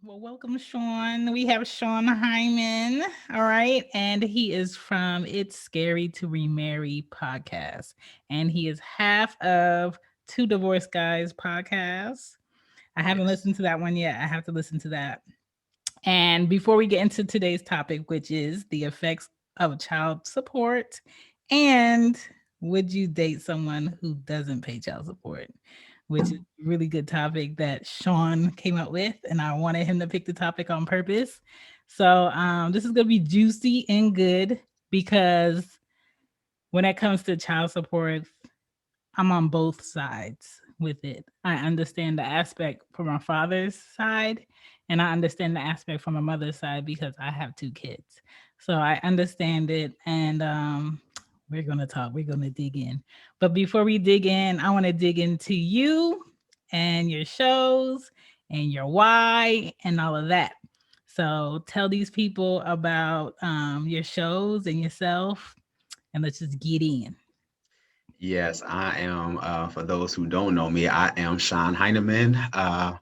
Well, welcome, Sean. We have Sean Hyman. All right. And he is from It's Scary to Remarry podcast. And he is half of Two Divorced Guys podcast. I haven't Yes. listened to that one yet. I have to listen to that. And before we get into today's topic, which is the effects of child support, and would you date someone who doesn't pay child support? Which is a really good topic that Sean came up with, and I wanted him to pick the topic on purpose. So this is gonna be juicy and good because when it comes to child support, I'm on both sides with it. I understand the aspect from my father's side, and I understand the aspect from my mother's side because I have two kids. So I understand it, and we're gonna talk. We're gonna dig in. But before we dig in, I want to dig into you and your shows and your why and all of that. So tell these people about your shows and yourself, and let's just get in. Yes, I am. For those who don't know me, I am Sean Heineman. I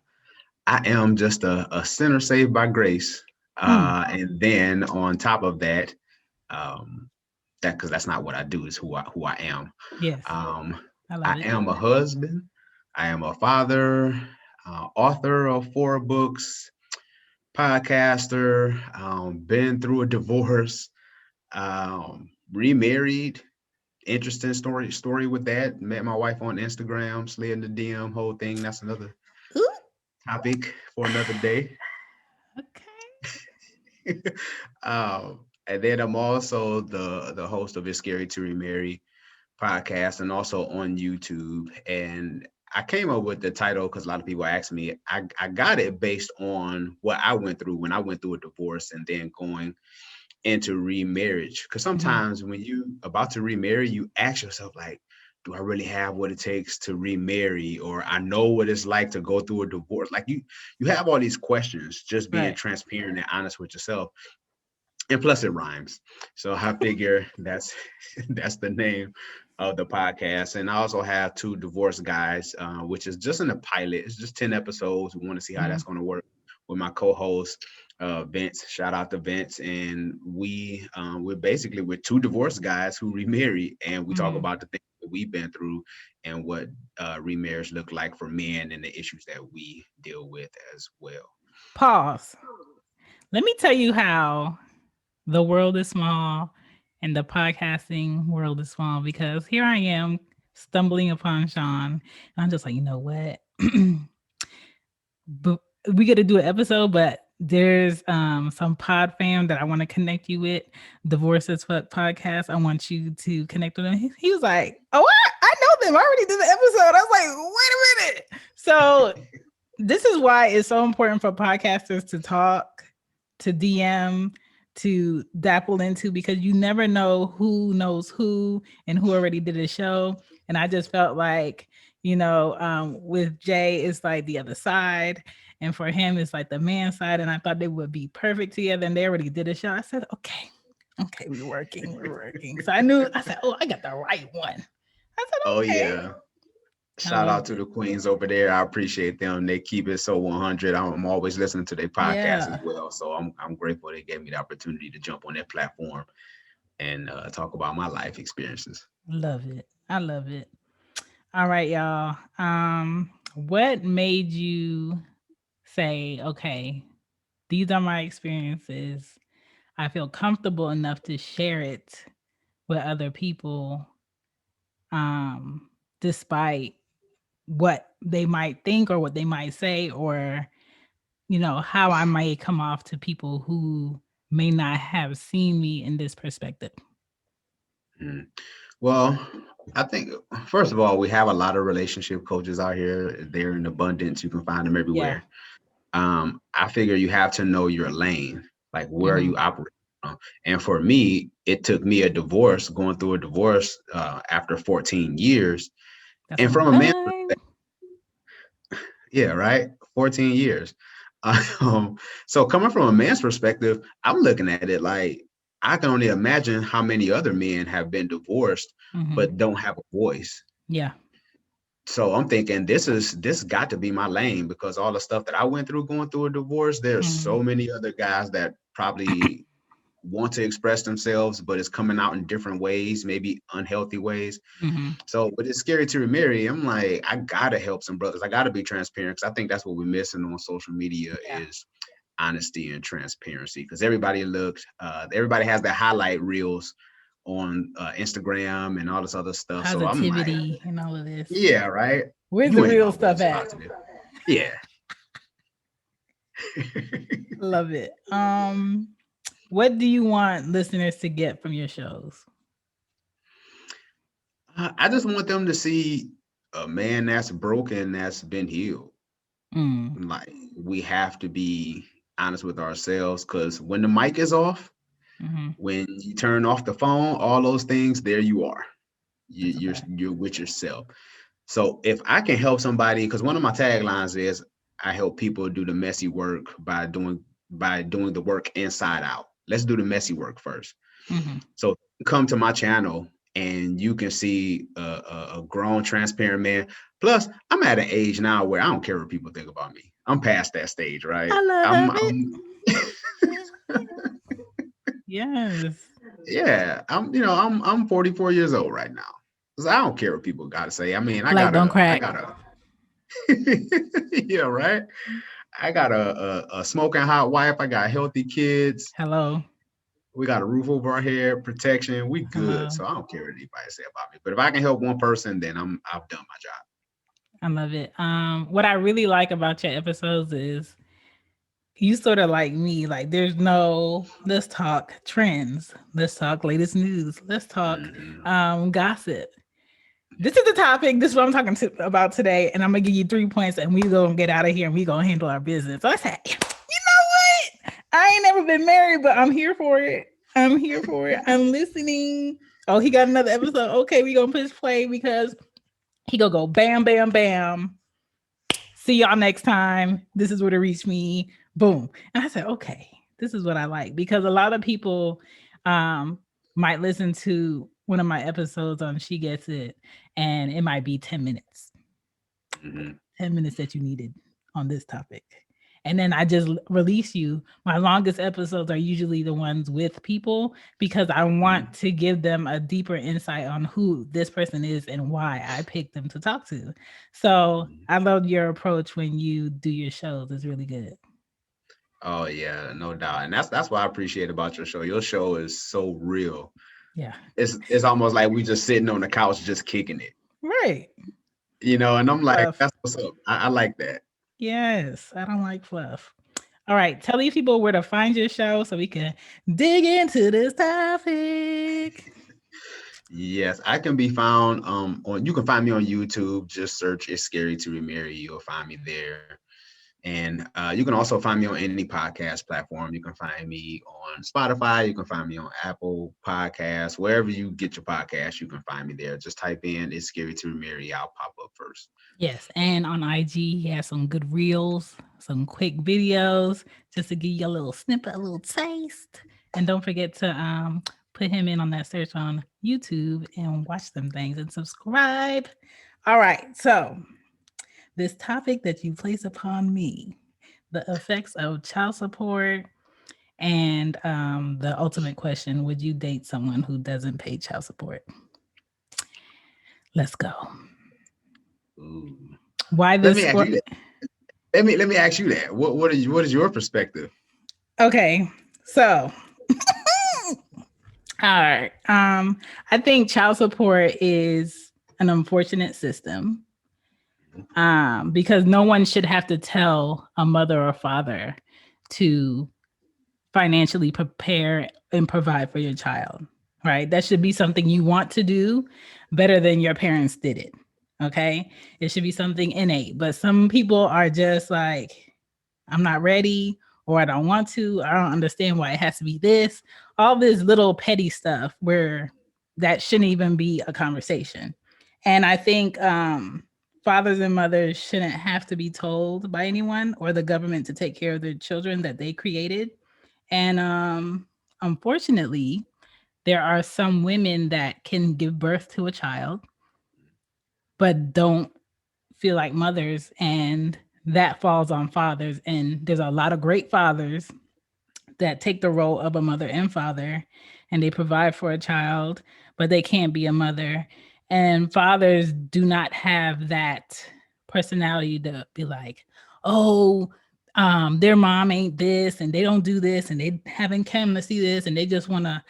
am just a sinner saved by grace. Mm, And then on top of that, that because that's not what I do, is who I am. yes, Um, I love I it. am a husband. I am a father, author of 4 books, podcaster. Been through a divorce. Remarried. Interesting story with that. Met my wife on Instagram, slid in the DM, whole thing. That's another Ooh. topic for another day. Okay. And then I'm also the host of It's Scary to Remarry podcast and also on YouTube. And I came up with the title because a lot of people ask me. I got it based on what I went through when I went through a divorce and then going into remarriage. Because Mhm. sometimes when you about to remarry, you ask yourself like, do I really have what it takes to remarry? Or I know what it's like to go through a divorce. Like you have all these questions, just being Right. transparent and honest with yourself. And plus it rhymes. So I figure that's that's the name of the podcast. And I also have Two Divorced Guys, which is just in a pilot. It's just 10 episodes. We want to see how Mhm. that's going to work with my co-host Vince. Shout out to Vince. And we're two divorced guys who remarried, and we talk Mhm. about the things that we've been through and what remarriage look like for men and the issues that we deal with as well. Pause. Let me tell you how the world is small and the podcasting world is small because here I am stumbling upon Sean. And I'm just like, you know what? But we got to do an episode, but there's some pod fam that I want to connect you with, Divorce as Fuck podcast. I want you to connect with them. He was like, oh, I know them. I already did the episode. I was like, wait a minute. So this is why it's so important for podcasters to talk, to DM, to dapple into because you never know who knows who and who already did a show. And I just felt like, with Jay, it's like the other side. And for him, it's like the man side. And I thought they would be perfect together. And they already did a show. I said, okay, we're working. So I said, oh, I got the right one. I Oh said, okay. yeah. I Shout out loved to it. the queens over there. I appreciate them. They keep it so 100. I'm always listening to their podcast as Yeah. well. So I'm grateful they gave me the opportunity to jump on their platform and talk about my life experiences. Love it. I love it. All right, y'all. What made you say, okay, these are my experiences. I feel comfortable enough to share it with other people, um, despite what they might think or what they might say, or how I might come off to people who may not have seen me in this perspective. Mm. Well, I think first of all, we have a lot of relationship coaches out here. They're in abundance. You can find them Yeah. everywhere. I figure you have to know your lane, like where Hmm. you operate from. And for me, it took me a divorce, going through a divorce after 14 years. That's a And from long a man's time. Yeah, right. 14 years. Um, so coming from a man's perspective, I'm looking at it like I can only imagine how many other men have been divorced Hmm. but don't have a voice. Yeah. So I'm thinking this got to be my lane because all the stuff that I went through going through a divorce, there's Mhm. so many other guys that probably want to express themselves, but it's coming out in different ways, maybe unhealthy ways. Mhm. So, but it's scary to remarry. I'm like, I gotta help some brothers. I gotta be transparent because I think that's what we're missing on social media Yeah. is honesty and transparency. Because everybody has their highlight reels on Instagram and all this other stuff. So I'm like, Positivity and all of this. yeah, right. Where's the You ain't real always stuff at? positive. Yeah. Love it. What do you want listeners to get from your shows? I just want them to see a man that's broken that's been healed. Mm. Like we have to be honest with ourselves because when the mic is off, Mm-hmm. when you turn off the phone, all those things, there you are. That's a You're fact. you're with yourself. So if I can help somebody, because one of my taglines is I help people do the messy work by doing the work inside out. Let's do the messy work first. Mm-hmm. So come to my channel and you can see a grown, transparent man. Plus, I'm at an age now where I don't care what people think about me. I'm past that stage, right? I I'm, love it. I'm Yes. yeah, I'm 44 years old right now. So I don't care what people gotta say. I mean, I Black got don't a, I crack. got a, yeah, right. I got a smoking hot wife. I got healthy kids. Hello. We got a roof over our head, protection. We good. Hello. So I don't care what anybody say about me. But if I can help one person, then I've done my job. I love it. What I really like about your episodes is you sort of like me. Like, there's no let's talk trends, let's talk latest news, let's talk Hmm. gossip. This is the topic. This is what I'm about today, and I'm gonna give you 3 points, and we gonna get out of here, and we gonna handle our business. So I said, you know what? I ain't never been married, but I'm here for it. I'm here for it. I'm listening. Oh, he got another episode. Okay, we gonna push play because he gonna go bam, bam, bam. See y'all next time. This is where to reach me. Boom. And I said, okay, this is what I like because a lot of people um might listen to one of my episodes on She Gets It, and it might be 10 minutes, Hmm. 10 minutes that you needed on this topic. And then I just release you. My longest episodes are usually the ones with people because I want to give them a deeper insight on who this person is and why I picked them to talk to. So I love your approach when you do your shows. It's really good. Oh yeah, no doubt. And that's what I appreciate about your show. Your show is so real. Yeah. It's almost like we just sitting on the couch just kicking it. Right. And I'm like, Fluff. that's what's up. I like that. Yes. I don't like fluff. All right. Tell these people where to find your show so we can dig into this topic. Yes, I can be found on you can find me on YouTube. Just search It's Scary to Remarry. You'll find me there. And you can also find me on any podcast platform. You can find me on Spotify. You can find me on Apple Podcasts. Wherever you get your podcast, you can find me there. Just type in It's Scary to Remarry. I'll pop up first. Yes, and on IG, he has some good reels, some quick videos, just to give you a little snippet, a little taste. And don't forget to put him in on that search on YouTube and watch them things and subscribe. All right, so this topic that you place upon me, the effects of child support, and the ultimate question: would you date someone who doesn't pay child support? Let's go. Ooh. Why Let this? me ask you that. Let me ask you that. What is your perspective? Okay, so all right. I think child support is an unfortunate system. Because no one should have to tell a mother or father to financially prepare and provide for your child. Right? That should be something you want to do better than your parents did it. Okay? It should be something innate. But some people are just like, I'm not ready, or I don't want to. I don't understand why it has to be this. All this little petty stuff where that shouldn't even be a conversation. And I think fathers and mothers shouldn't have to be told by anyone or the government to take care of their children that they created. And unfortunately, there are some women that can give birth to a child, but don't feel like mothers, and that falls on fathers. And there's a lot of great fathers that take the role of a mother and father, and they provide for a child, but they can't be a mother. And fathers do not have that personality to be like, oh, their mom ain't this and they don't do this and they haven't come to see this and they just want to,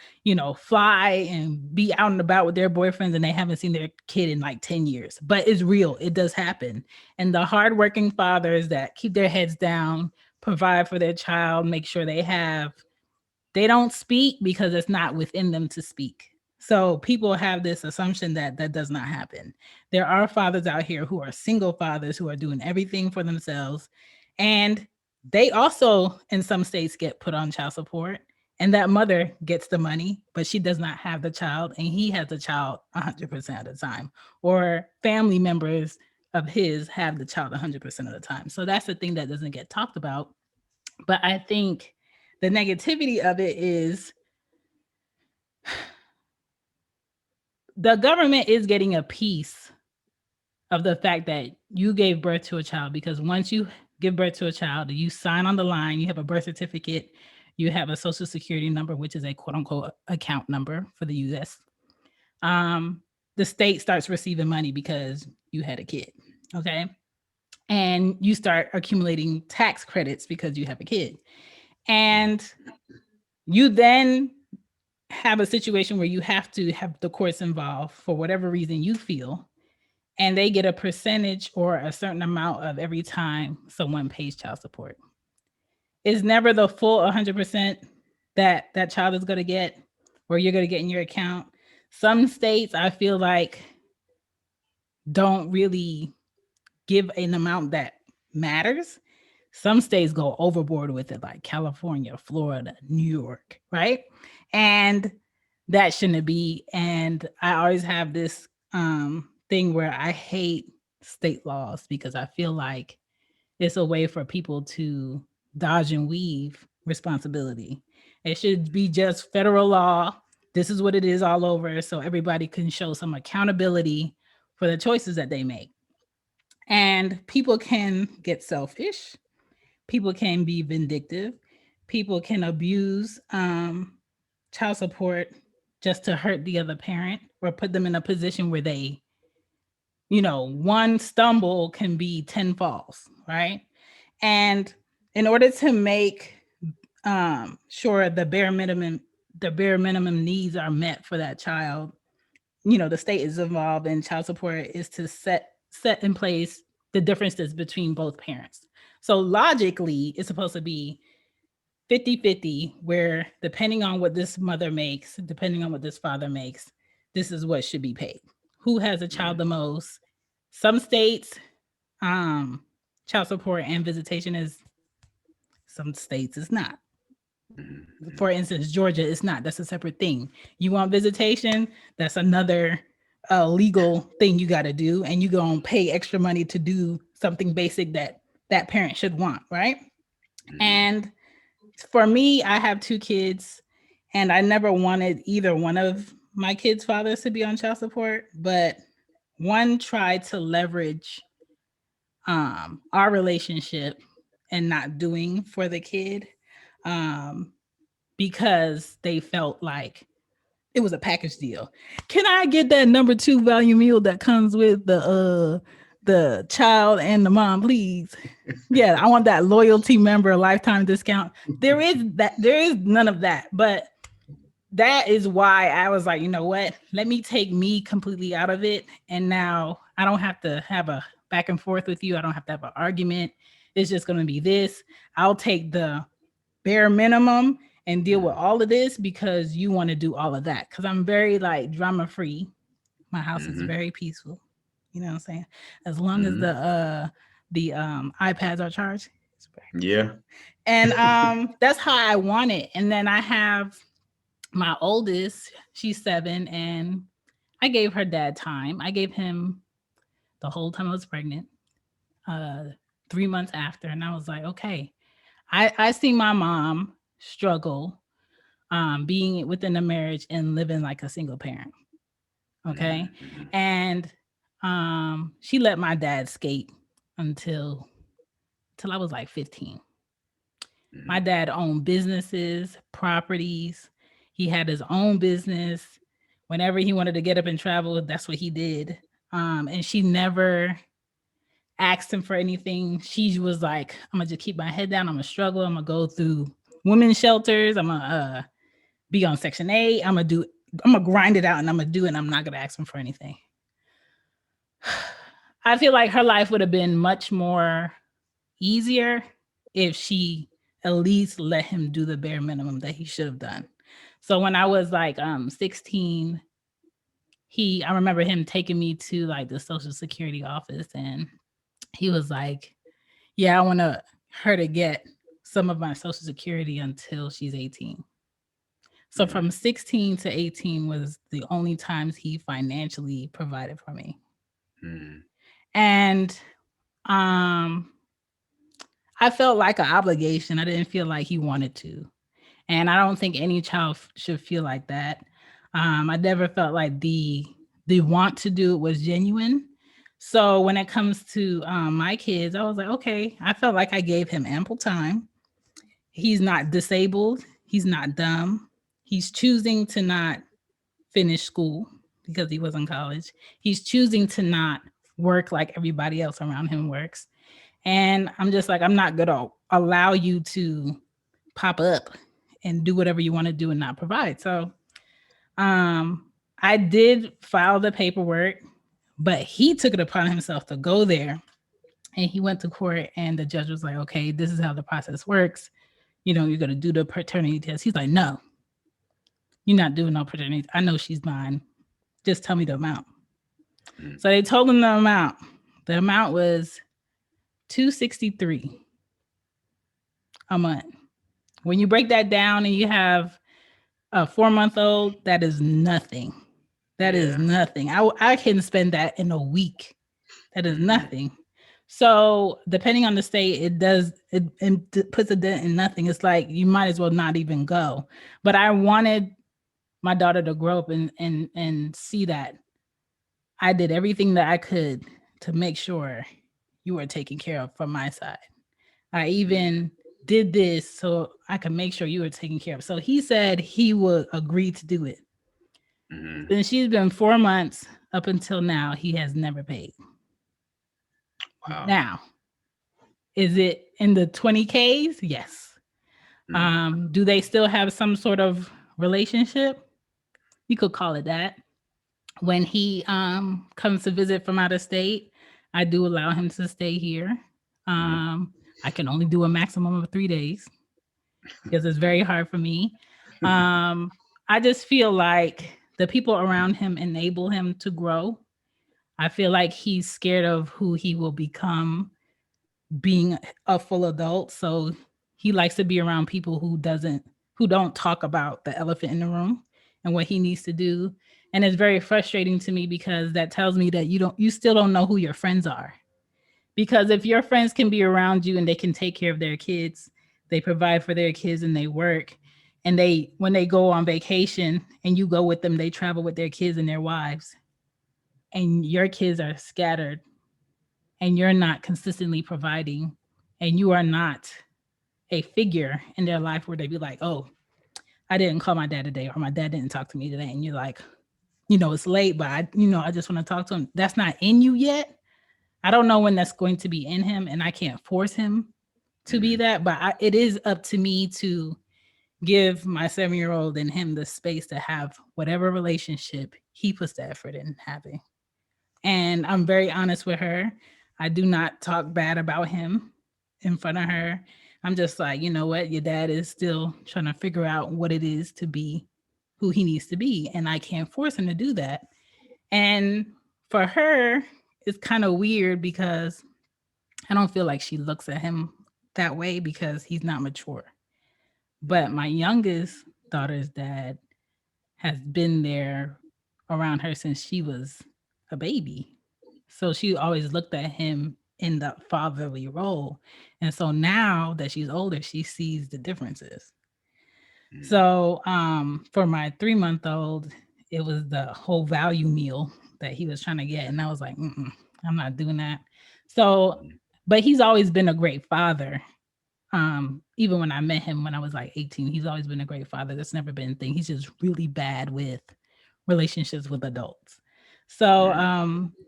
fly and be out and about with their boyfriends and they haven't seen their kid in like 10 years. But it's real, it does happen. And the hardworking fathers that keep their heads down, provide for their child, make sure they don't speak because it's not within them to speak. So people have this assumption that that does not happen. There are fathers out here who are single fathers who are doing everything for themselves, and they also in some states get put on child support, and that mother gets the money but she does not have the child and he has the child 100% of the time, or family members of his have the child 100% of the time. So that's the thing that doesn't get talked about. But I think the negativity of it is the government is getting a piece of the fact that you gave birth to a child, because once you give birth to a child, you sign on the line, you have a birth certificate, you have a social security number, which is a quote unquote account number for the US. The state starts receiving money because you had a kid. Okay. And you start accumulating tax credits because you have a kid. And you then have a situation where you have to have the courts involved for whatever reason you feel, and they get a percentage or a certain amount of every time someone pays child support. It's never the full 100% that that child is going to get or you're going to get in your account. Some states, I feel like, don't really give an amount that matters. Some states go overboard with it, like California, Florida, New York, right? And that shouldn't be. And I always have this thing where I hate state laws because I feel like it's a way for people to dodge and weave responsibility. It should be just federal law. This is what it is all over, so everybody can show some accountability for the choices that they make. And people can get selfish, people can be vindictive, people can abuse child support just to hurt the other parent or put them in a position where they, one stumble can be 10 falls, right? And in order to make sure the bare minimum needs are met for that child, the state is involved in child support is to set in place the differences between both parents. So logically, it's supposed to be 50-50, where depending on what this mother makes, depending on what this father makes, this is what should be paid. Who has a child the most? Some states, um, child support and visitation is, some states it's not. For instance, Georgia is not. That's a separate thing. You want visitation, that's another legal thing you got to do, and you go and pay extra money to do something basic that that parent should want, right? And for me, I have two kids, and I never wanted either one of my kids' fathers to be on child support, but one tried to leverage our relationship and not doing for the kid, um, because they felt like it was a package deal. Can I get that number 2 value meal that comes with the child and the mom, please? Yeah, I want that loyalty member lifetime discount. There is none of that. But that is why I was like, you know what? Let me take me completely out of it. And now I don't have to have a back and forth with you. I don't have to have an argument. It's just going to be this. I'll take the bare minimum and deal with all of this because you want to do all of that. Because I'm very like drama free. My house is very peaceful. You know what I'm saying? As long as the iPads are charged. It's very peaceful. Yeah. And that's how I want it. And then I have my oldest, she's 7, and I gave her dad time. I gave him the whole time I was pregnant, uh 3 months after, and I was like, okay, I see my mom struggle being within a marriage and living like a single parent. Okay. Mhm. And She let my dad skate until I was like 15. My Mm, dad owned businesses, properties. He had his own business. Whenever he wanted to get up and travel, that's what he did. And she never asked him for anything. She was like, I'm gonna just keep my head down. I'm gonna struggle. I'm gonna go through women's shelters. I'm gonna be on Section 8. I'm gonna grind it out and I'm gonna do it. And I'm not gonna ask him for anything. I feel like her life would have been much more easier if she at least let him do the bare minimum that he should have done. So when I was like 16, I remember him taking me to like the social security office, and he was like, yeah, I want her to get some of my social security until she's 18. So mm, from 16 to 18 was the only times he financially provided for me. mm, And um I felt like an obligation. I didn't feel like he wanted to. And I don't think any child should feel like that. I never felt like the want to do it was genuine. So when it comes to my kids, I was like, okay, I felt like I gave him ample time. He's not disabled. He's not dumb. He's choosing to not finish school because he was in college. He's choosing to not work like everybody else around him works. And I'm just like, I'm not going to allow you to pop up and do whatever you want to do and not provide. So um, I did file the paperwork, but he took it upon himself to go there, and he went to court, and the judge was like, okay, this is how the process works. You know, you're going to do the paternity test. He's like, no, you're not doing no paternity. I know she's mine. Just tell me the amount. mm. So they told him the amount. The amount was 263 a month. When you break that down and you have a 4-month old, that is nothing. That is Yeah. nothing. I can spend that in a week. That is Mm, nothing. So depending on the state, it puts a dent in nothing. It's like you might as well not even go. But I wanted my daughter to grow up and see that I did everything that I could to make sure you were taken care of from my side. I mm, even did this so I could make sure you were taken care of. So he said he would agree to do it. mm. And she's been 4 months up until now. He has never paid. Wow. Now, is it in the 20Ks? Yes. Mm, Do they still have some sort of relationship? You could call it that. When he comes to visit from out of state, I do allow him to stay here. mm, Um, I can only do a maximum of 3 days because it's very hard for me. Um, I just feel like the people around him enable him to grow. I feel like he's scared of who he will become being a full adult. So he likes to be around people who don't talk about the elephant in the room and what he needs to do. And it's very frustrating to me because that tells me that you still don't know who your friends are. Because if your friends can be around you and they can take care of their kids, they provide for their kids and they work, and they when they go on vacation and you go with them, they travel with their kids and their wives, and your kids are scattered and you're not consistently providing, and you are not a figure in their life where they be like, oh, I didn't call my dad today, or my dad didn't talk to me today. And you're like, it's late, but I just want to talk to him. That's not in you yet. I don't know when that's going to be in him, and I can't force him to be mm, that, but it is up to me to give my 7-year old and him the space to have whatever relationship he puts the effort in having. And I'm very honest with her. I do not talk bad about him in front of her. I'm just like, you know what? Your dad is still trying to figure out what it is to be who he needs to be. And I can't force him to do that. And for her, it's kind of weird because I don't feel like she looks at him that way because he's not mature. But mm, my youngest daughter's dad has been there around her since she was a baby. So she always looked at him in the fatherly role. And so now that she's older, she sees the differences. mm, So for my 3-month old, it was the whole value meal that he was trying to get. And I was like, I'm not doing that. So, but he's always been a great father. Even when I met him when I was like 18, he's always been a great father. That's never been a thing. He's just really bad with relationships with adults. So,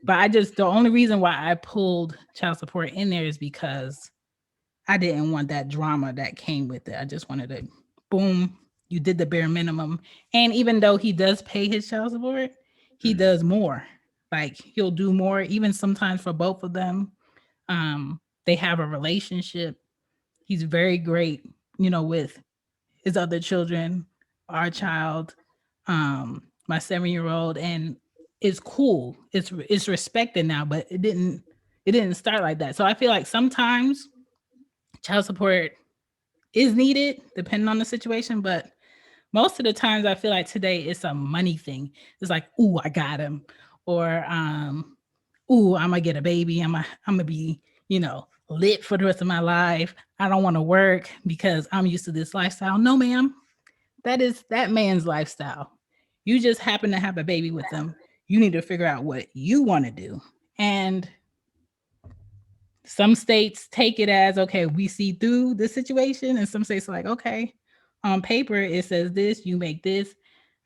but the only reason why I pulled child support in there is because I didn't want that drama that came with it. I just wanted to, boom, you did the bare minimum. And even though he does pay his child support, he does more. Like he'll do more, even sometimes for both of them. They have a relationship. He's very great, with his other children, our child, my 7-year-old, and it's cool. It's respected now, but it didn't start like that. So I feel like sometimes child support is needed depending on the situation, but most of the times I feel like today it's a money thing. It's like, ooh, I got him, or ooh, I'm gonna get a baby. I'm gonna be, lit for the rest of my life. I don't want to work because I'm used to this lifestyle. No, ma'am. That is that man's lifestyle. You just happen to have a baby with them. You need to figure out what you want to do. And some states take it as, okay, we see through the situation. And some states are like, okay, on paper, it says this, you make this.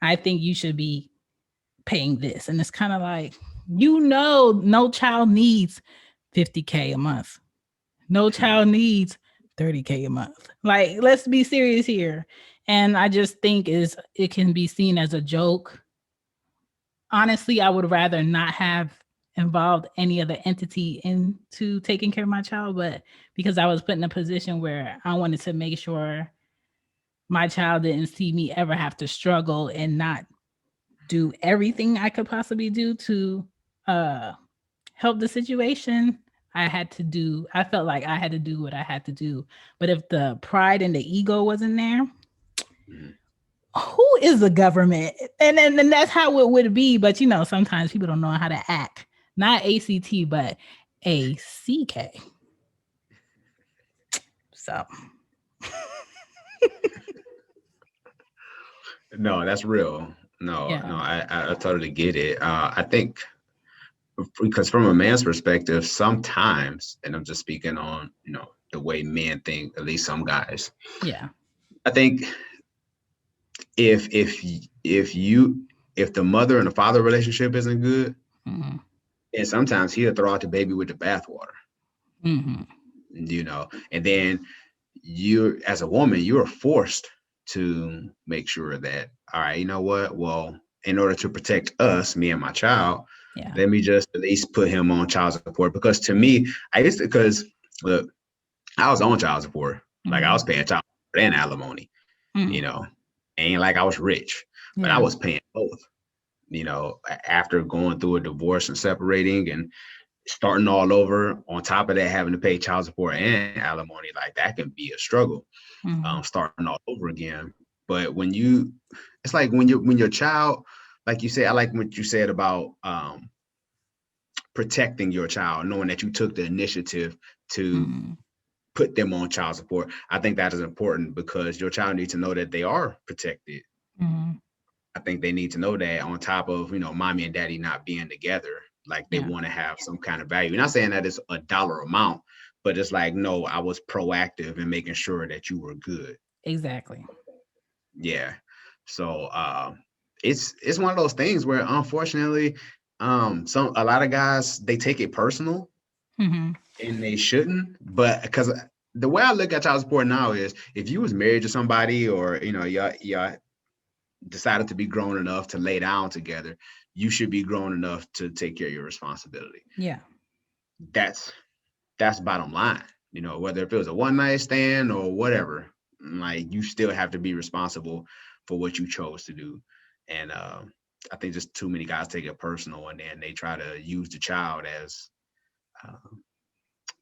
I think you should be paying this. And it's kind of like, no child needs 50K a month. No child needs 30K a month. Like, let's be serious here. And I just think it can be seen as a joke. Honestly, I would rather not have involved any other entity into taking care of my child, but because I was put in a position where I wanted to make sure my child didn't see me ever have to struggle and not do everything I could possibly do to uh help the situation. I felt like I had to do what I had to do. But if the pride and the ego wasn't there, who is the government? And that's how it would be. But sometimes people don't know how to act. Not ACT, but ACK. So No, that's real. No, yeah. I totally get it. I think because from a man's perspective, sometimes, and I'm just speaking on, the way men think, at least some guys, Yeah. I think if if if you if the mother and the father relationship isn't good, Mm-hmm. and sometimes he'll throw out the baby with the bathwater, Mm-hmm. and then you as a woman, you're forced to make sure that, all right, you know what? Well, in order to protect us, me and my child, Yeah. let me just at least put him on child support. Because to me, because look, I was on child support. Like I Mm-hmm. was paying child support and alimony, you Mm-hmm. know, ain't like I was rich, but I Yeah. was paying both, after going through a divorce and separating and starting all over. On top of that, having to pay child support and alimony, like that can be a struggle, Mm-hmm. starting all over again. But it's like when your child, like you said, I like what you said about protecting your child, knowing that you took the initiative to Mm-hmm. put them on child support. I think that is important because your child needs to know that they are protected. Mm-hmm. I think they need to know that on top of, mommy and daddy not being together, like they Yeah. want to have some kind of value. Not saying that it's a dollar amount, but it's like, no, I was proactive in making sure that you were good. Exactly. Yeah. So it's one of those things where unfortunately, a lot of guys they take it personal Mm-hmm. and they shouldn't, but because the way I look at child support now is if you was married to somebody or y'all decided to be grown enough to lay down together, you should be grown enough to take care of your responsibility. Yeah. That's that's bottom line. Whether if it was a one night stand or whatever, like you still have to be responsible for what you chose to do. And I think just too many guys take it personal and then they try to use the child as uh,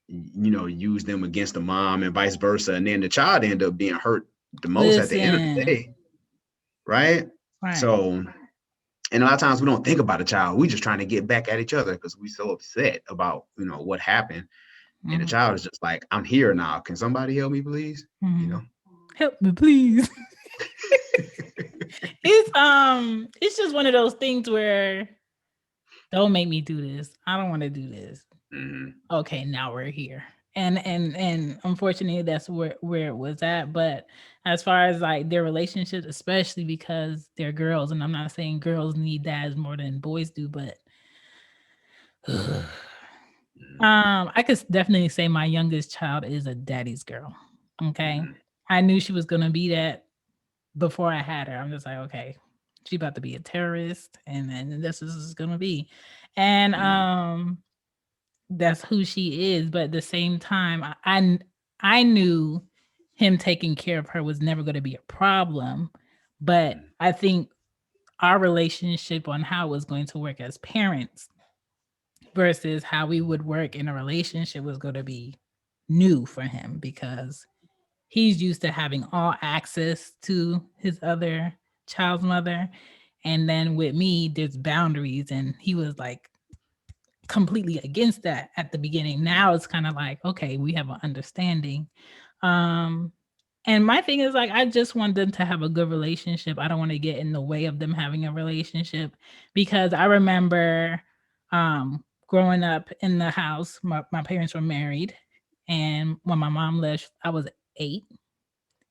use them against the mom and vice versa. And then the child end up being hurt the most at the end of the Listen. day. Right. Right. So, and a lot of times we don't think about the child. We just trying to get back at each other because we so upset about, what happened. And the Mm-hmm. child is just like, I'm here now. Can somebody help me, please? You Mm-hmm. know? Help me, please. It's just one of those things where Don't make me do this. I don't want to do this. Mhm. Okay, now we're here. And unfortunately that's where it was at. But as far as like their relationships, especially because they're girls, and I'm not saying girls need dads more than boys do, but Mhm. I could definitely say my youngest child is a daddy's girl. Okay. Mhm. I knew she was gonna be that before I had her. I'm just like, okay, she about to be a terrorist, and then this is gonna be. And Mhm. that's who she is. But at the same time, I knew him taking care of her was never gonna be a problem. But Mhm. I think our relationship on how it was going to work as parents versus how we would work in a relationship was going to be new for him because he's used to having all access to his other child's mother. And then with me, there's boundaries. And he was like completely against that at the beginning. Now it's kind of like, okay, we have an understanding. Um, and my thing is like, I just want them to have a good relationship. I don't want to get in the way of them having a relationship because I remember growing up in the house, my parents were married. And when my mom left, I was 8.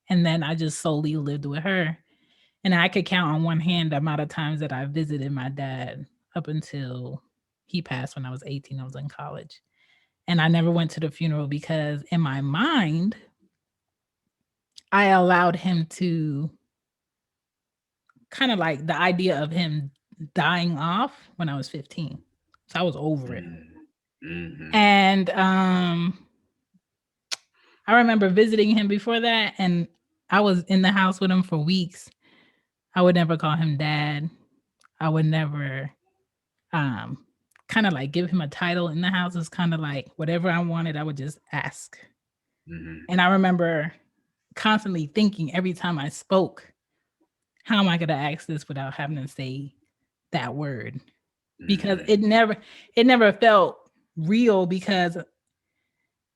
And then I just solely lived with her. And I could count on one hand the amount of times that I visited my dad up until he passed when I was 18. I was in college. And I never went to the funeral because in my mind, I allowed him to kind of like the idea of him dying off when I was 15. So I was over it. Mhm. Mhm. And I remember visiting him before that and I was in the house with him for weeks. I would never call him dad. I would never um kind of like give him a title in the house. It's kind of like whatever I wanted, I would just ask. Mhm. And I remember constantly thinking every time I spoke, how am I going to ask this without having to say that word? Because Mhm. it never felt real because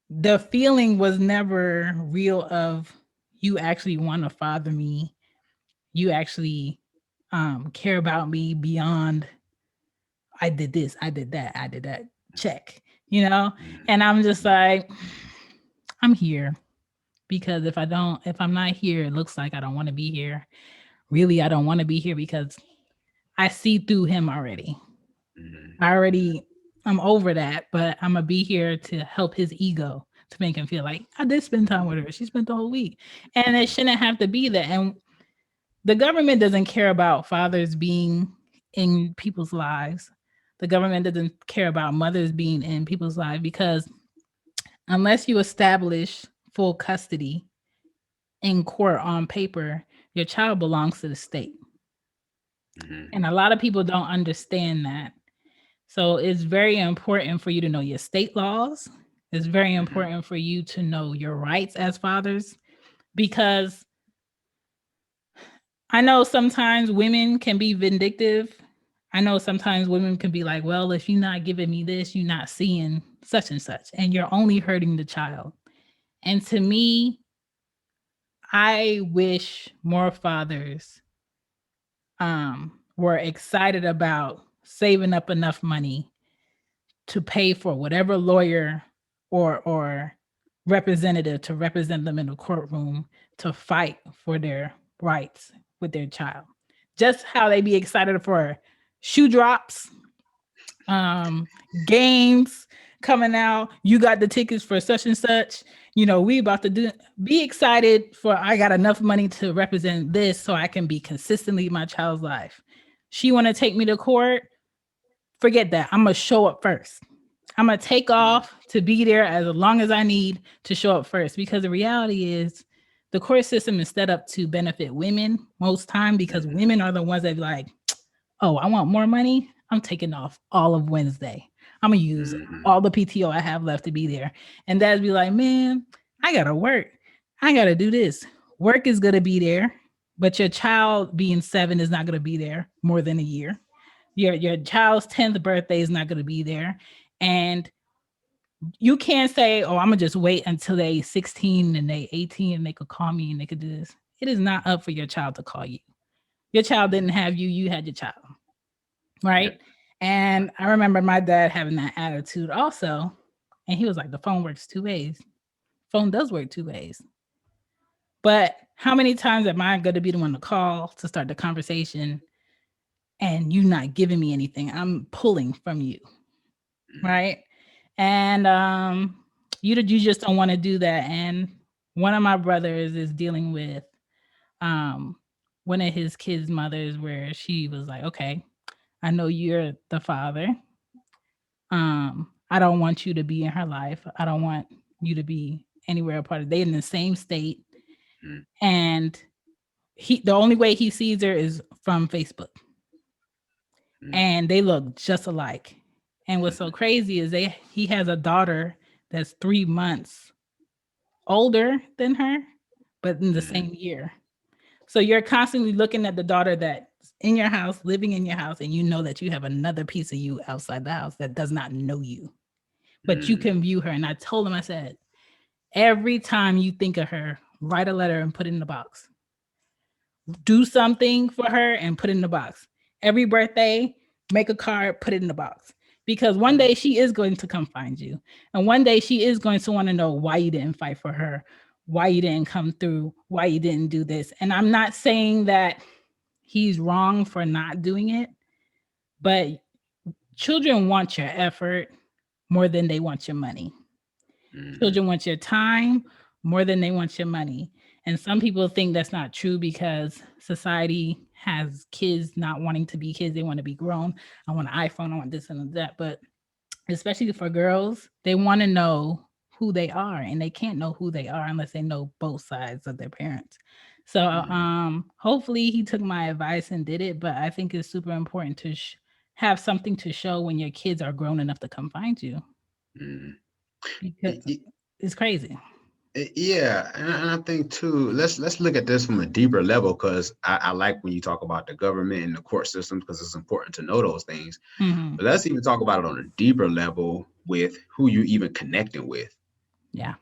the feeling was never real of you actually want to father me. You actually care about me beyond I did this, I did that, I did that. Check, you know? Mhm. And I'm just Mhm. like, I'm here because if I'm not here, it looks like I don't want to be here. Really, I don't want to be here because I see through him already. Mhm. I Mhm. already, I'm over that, but I'm gonna be here to help his ego to make him feel like I did spend time with her. She spent the whole week. And it shouldn't have to be that. And the government doesn't care about fathers being in people's lives. The government doesn't care about mothers being in people's lives because unless you establish full custody in court on paper, your child belongs to the state. Mhm. And a lot of people don't understand that. So it's very important for you to know your state laws. It's very Mhm. important for you to know your rights as fathers because I know sometimes women can be vindictive. I know sometimes women can be like, well, if you're not giving me this, you're not seeing such and such, and you're only hurting the child. And to me, I wish more fathers were excited about saving up enough money to pay for whatever lawyer or representative to represent them in the courtroom to fight for their rights with their child. Just how they be excited for shoe drops, um, games coming out. You got the tickets for such and such. You know, we about to do be excited for I got enough money to represent this so I can be consistently in my child's life. She want to take me to court. Forget that. I'm gonna show up first. I'm gonna take Mhm. off to be there as long as I need to show up first because the reality is the court system is set up to benefit women most time because Mhm. women are the ones that be like, oh, I want more money. I'm taking off all of Wednesday. I'm gonna use Mhm. all the PTO I have left to be there. And dad's be like, man, I gotta work. I gotta do this. Work is gonna be there, but your child being 7 is not gonna be there more than a year. Your child's 10th birthday is not gonna be there. And you can't say, oh, I'm gonna just wait until they 16 and they 18 and they could call me and they could do this. It is not up for your child to call you. Your child didn't Mhm. have you, you had your child, right? Yep. And I remember my dad having that attitude also. And he was like, the phone works two ways. Phone does work two ways. But how many times am I going to be the one to call to start the conversation and you not giving me anything? I'm pulling from you, Mm, right? And you just don't want to do that. And one of my brothers is dealing with um one of his kids' mothers where she was like, okay, I know you're the father. I don't want you to be in her life. I don't want you to be anywhere a part of. They in the same state, mm, and the only way he sees her is from Facebook, mm, and they look just alike. And what's so crazy is he has a daughter that's 3 months older than her, but in the mm, same year. So you're constantly looking at the daughter that's in your house, living in your house, and you know that you have another piece of you outside the house that does not know you, but you mm, can view her. And I told him, I said, every time you think of her, write a letter and put it in the box. Do something for her and put it in the box. Every birthday, make a card, put it in the box. Because one mm, day she is going to come find you. And one day she is going to want to know why you didn't fight for her, why you didn't come through, why you didn't do this. And I'm not saying that he's wrong for not doing it, but children want your effort more than they want your money. mm, Children want your time more than they want your money. And some people think that's not true because society has kids not wanting to be kids. They want to be grown. I want an iPhone. I want this and that. But especially for girls, they want to know who they are, and they can't know who they are unless they know both sides of their parents. So mm, hopefully he took my advice and did it. But I think it's super important to have something to show when your kids are grown enough to come find you, mm. because it's crazy. Yeah, and I think too. Let's look at this from a deeper level because I like when you talk about the government and the court systems because it's important to know those things. Hmm. But let's even talk about it on a deeper level with who you even connecting with. Yeah.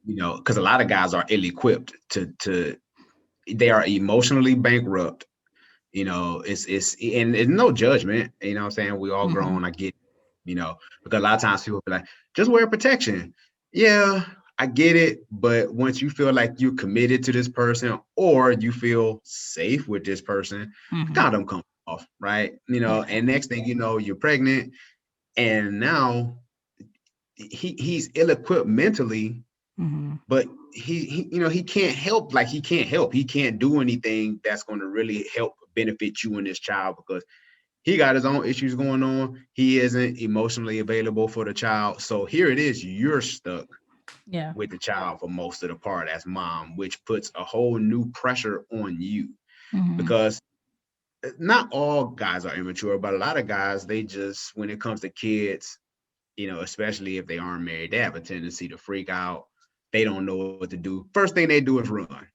Because a lot of guys are ill-equipped to they are emotionally bankrupt. It's and it's no judgment. What I'm saying, we all Hmm. grown. I get, because a lot of times people be like, just wear protection. Yeah, I get it, but once you feel like you're committed to this person or you feel safe with this person, the Hmm. condom comes off, right? Yeah. And next thing you know, you're pregnant, and now he's ill-equipped mentally, Hmm. but he can't help. Like, he can't help. He can't do anything that's going to really help benefit you and this child because he got his own issues going on. He isn't emotionally available for the child. So here it is, you're stuck Yeah. with the child for most of the part as mom, which puts a whole new pressure on you Hmm. because not all guys are immature, but a lot of guys, they just, when it comes to kids, especially if they aren't married, they have a tendency to freak out. They don't know what to do. First thing they do is run.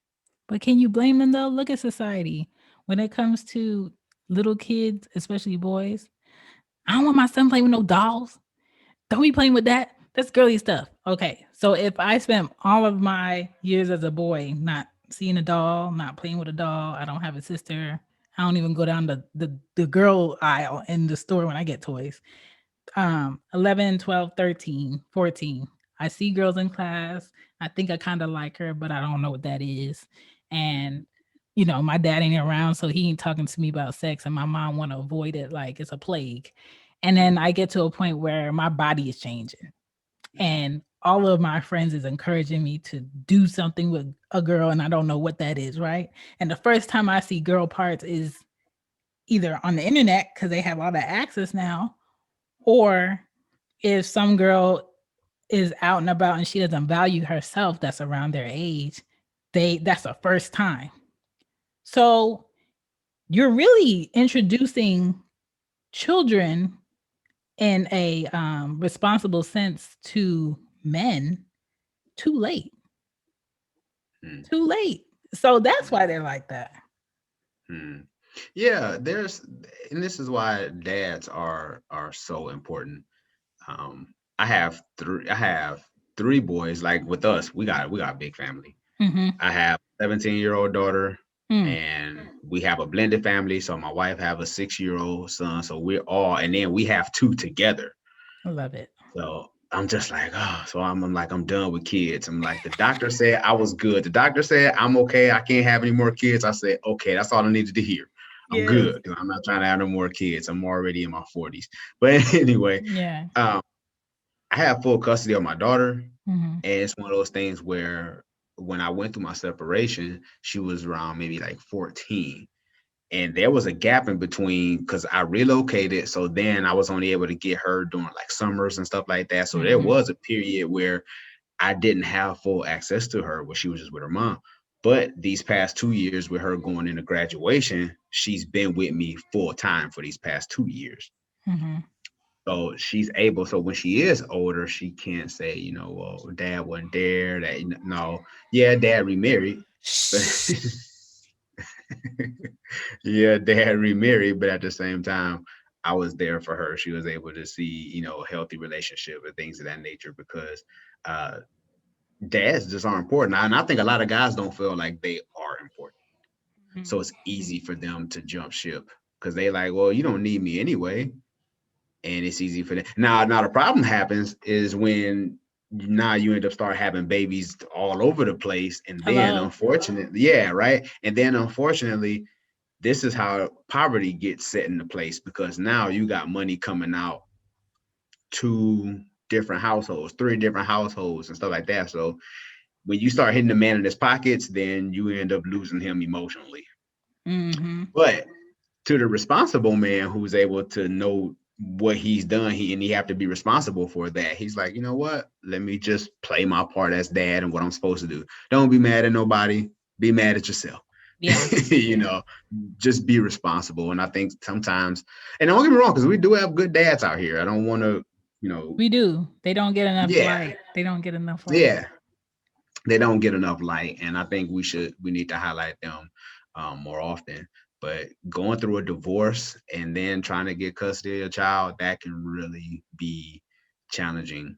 But can you blame them though? Look at society. When it comes to little kids, especially boys, I don't want my son playing with no dolls. Don't be playing with that. That's girly stuff. Okay. So if I spent all of my years as a boy not seeing a doll, not playing with a doll, I don't have a sister. I don't even go down the girl aisle in the store when I get toys. 11, 12, 13, 14. I see girls in class. I think I kind of like her, but I don't know what that is. And my dad ain't around, so he ain't talking to me about sex, and my mom want to avoid it like it's a plague. And then I get to a point where my body is changing, and all of my friends is encouraging me to do something with a girl, and I don't know what that is, right? And the first time I see girl parts is either on the internet because they have all that access now, or if some girl is out and about and she doesn't value herself that's around their age, that's the first time. So you're really introducing children in a responsible sense to men too late. Mm, Too late. So that's mm, why they're like that. mm. Yeah, and this is why dads are so important. I have three boys. Like with us, we got a big family. Hmm. I have 17-year-old daughter. Mm, and we have a blended family. So my wife have a 6-year-old son. So we're all, and then we have two together. I love it. So I'm just like, oh, so I'm like, I'm done with kids. I'm like, the doctor said I was good. The doctor said I'm okay. I can't have any more kids. I said, okay, that's all I needed to hear. I'm Yes. good. I'm not trying to have no more kids. I'm already in my 40s. But anyway, Yeah. um, I have full custody of my daughter. Mm-hmm. And it's one of those things where when I went through my separation, she was around maybe like 14. And there was a gap in between because I relocated. So then I was only able to get her during like summers and stuff like that. So there Mm-hmm. was a period where I didn't have full access to her where she was just with her mom. But these past 2 years with her going into graduation, she's been with me full time for these past 2 years. Mm-hmm. So she's able. So when she is older, she can't say, well, dad wasn't there. That no, yeah, dad remarried, but Shh. yeah, dad remarried. But at the same time, I was there for her. She was able to see, a healthy relationship and things of that nature because uh, dads just are important. And I think a lot of guys don't feel like they are important. So it's easy for them to jump ship because they like, well, you don't need me anyway. And it's easy for them. Now the problem happens is when now you end up start having babies all over the place, and then Hello. unfortunately, yeah, right, and then unfortunately, this is how poverty gets set into place because now you got money coming out to different households, three different households, and stuff like that. So when you start hitting the man in his pockets, then you end up losing him emotionally. Mm-hmm. But to the responsible man who's able to know what he's done, he have to be responsible for that. He's like, you know what? Let me just play my part as dad and what I'm supposed to do. Don't be mad at nobody. Be mad at yourself. Yeah, you know, just be responsible. And I think sometimes, and don't get me wrong, because we do have good dads out here. I don't want to, we do. They don't get enough yeah, light. They don't get enough light. yeah, they don't get enough light, and I think we need to highlight them more often. But going through a divorce and then trying to get custody of a child, that can really be challenging.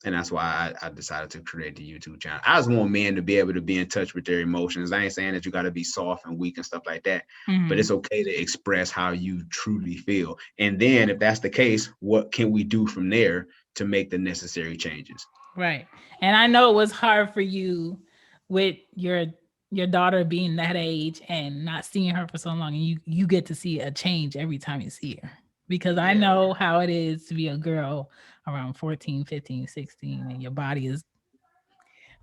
And that's why I decided to create the YouTube channel. I just want men to be able to be in touch with their emotions. I ain't saying that you got to be soft and weak and stuff like that, but Mm-hmm. it's okay to express how you truly feel. And then if that's the case, what can we do from there to make the necessary changes? Right. And I know it was hard for you with your daughter being that age and not seeing her for so long, and you get to see a change every time you see her. Because I Yeah. know how it is to be a girl around 14, 15, 16, and your body is,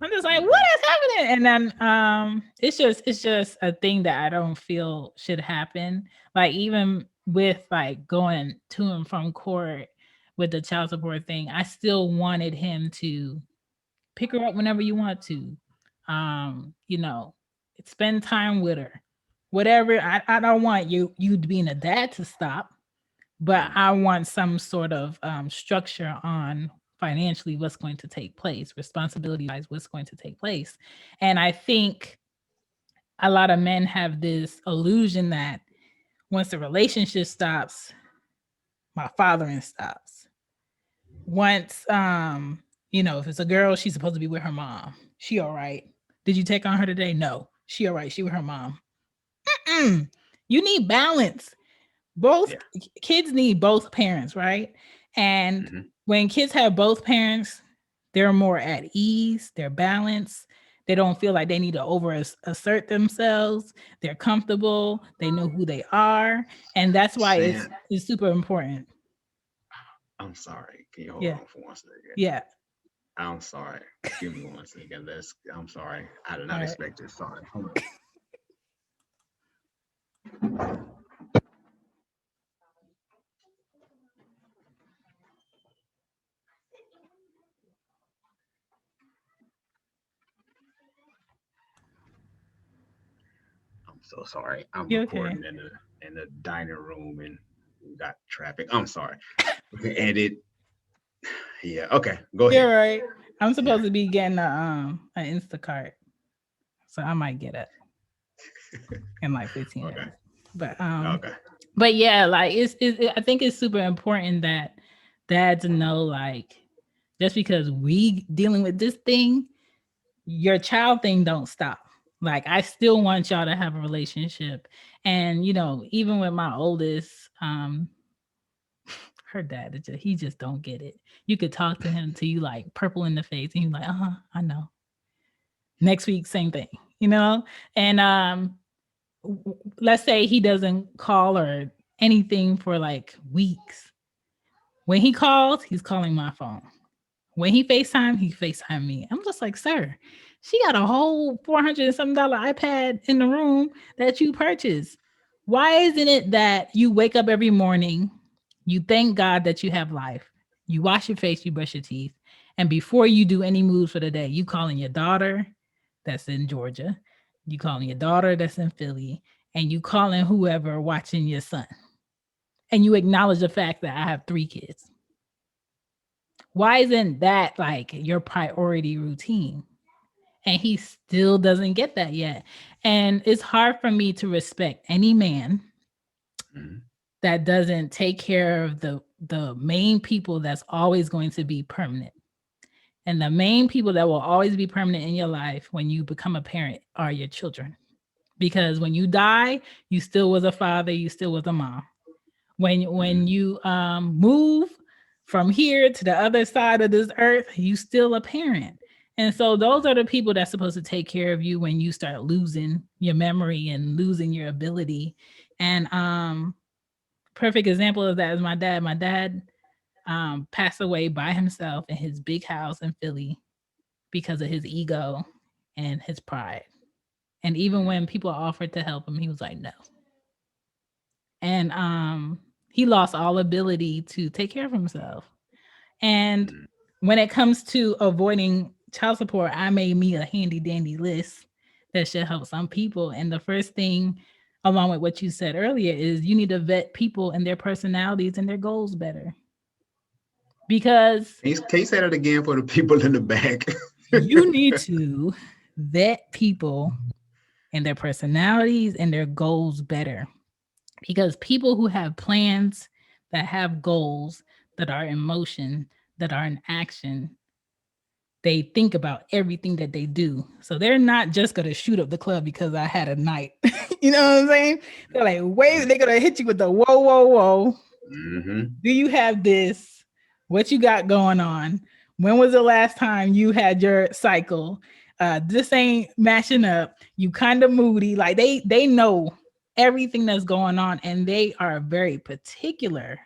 I'm just like, what Mhm. is happening? And then it's just a thing that I don't feel should happen. Like even with like going to and from court with the child support thing, I still wanted him to pick her up whenever you want to. You know, spend time with her. Whatever. I don't want you being a dad to stop, but Mhm. I want some sort of structure on financially what's going to take place, responsibility wise, what's going to take place. And I think a lot of men have this illusion that once the relationship stops, my fathering stops. Once if it's a girl, she's supposed to be with her mom. She all right. Did you take on her today? No. She all right. She with her mom. Mm-mm. You need balance. Both Yeah. kids need both parents, right? And Mhm. when kids have both parents, they're more at ease, they're balanced. They don't feel like they need to over assert themselves. They're comfortable. They know who they are, and that's why it's Saying, it's super important. I'm sorry. Can you hold Yeah, on for 1 second? yeah. I'm sorry. Give me 1 second. I'm sorry. I did All not right. expect this. Sorry. Hold on. I'm so sorry. I'm You okay? recording in the dining room and we got traffic. I'm sorry. Okay, edit. Yeah. Okay. Go You're ahead. right. I'm Yeah. supposed to be getting a an Instacart, so I might get it in like 15 Okay. minutes. But Okay. yeah, like I think it's super important that dads know, like, just because we dealing with this thing, your child thing don't stop. Like, I still want y'all to have a relationship. And, even with my oldest, her dad, he just don't get it. You could talk to him till you like purple in the face, and he's like, I know. Next week, same thing, And let's say he doesn't call or anything for like weeks. When he calls, he's calling my phone. When he FaceTime me. I'm just like, sir, she got a whole $400 and something iPad in the room that you purchased. Why isn't it that you wake up every morning, you thank God that you have life, you wash your face, you brush your teeth, and before you do any moves for the day, you calling your daughter that's in Georgia, you calling your daughter that's in Philly, and you calling whoever watching your son, and you acknowledge the fact that I have 3 kids. Why isn't that like your priority routine? And he still doesn't get that yet. And it's hard for me to respect any man Mhm. that doesn't take care of the main people that's always going to be permanent. And the main people that will always be permanent in your life when you become a parent are your children. Because when you die, you still was a father, you still was a mom. When Mhm. you move from here to the other side of this earth, you still a parent. And so those are the people that's supposed to take care of you when you start losing your memory and losing your ability. And perfect example of that is my dad. My dad passed away by himself in his big house in Philly because of his ego and his pride. And even Mhm. when people offered to help him, he was like, no. And he lost all ability to take care of himself. And Mhm. when it comes to avoiding child support, I made me a handy dandy list that should help some people. And the first thing, along with what you said earlier, is you need to vet people and their personalities and their goals better. Because Can you say that again for the people in the back? you need to vet people and their personalities and their goals better. Because people who have plans, that have goals, that are in motion, that are in action, they think about everything that they do. So they're not just going to shoot up the club because I had a night. You know what I'm saying? They're like, wait, they're going to hit you with the whoa, whoa, whoa. Mm-hmm. Do you have this? What you got going on? When was the last time you had your cycle? This ain't matching up. You kind of moody. Like they know everything that's going on, and they are very particular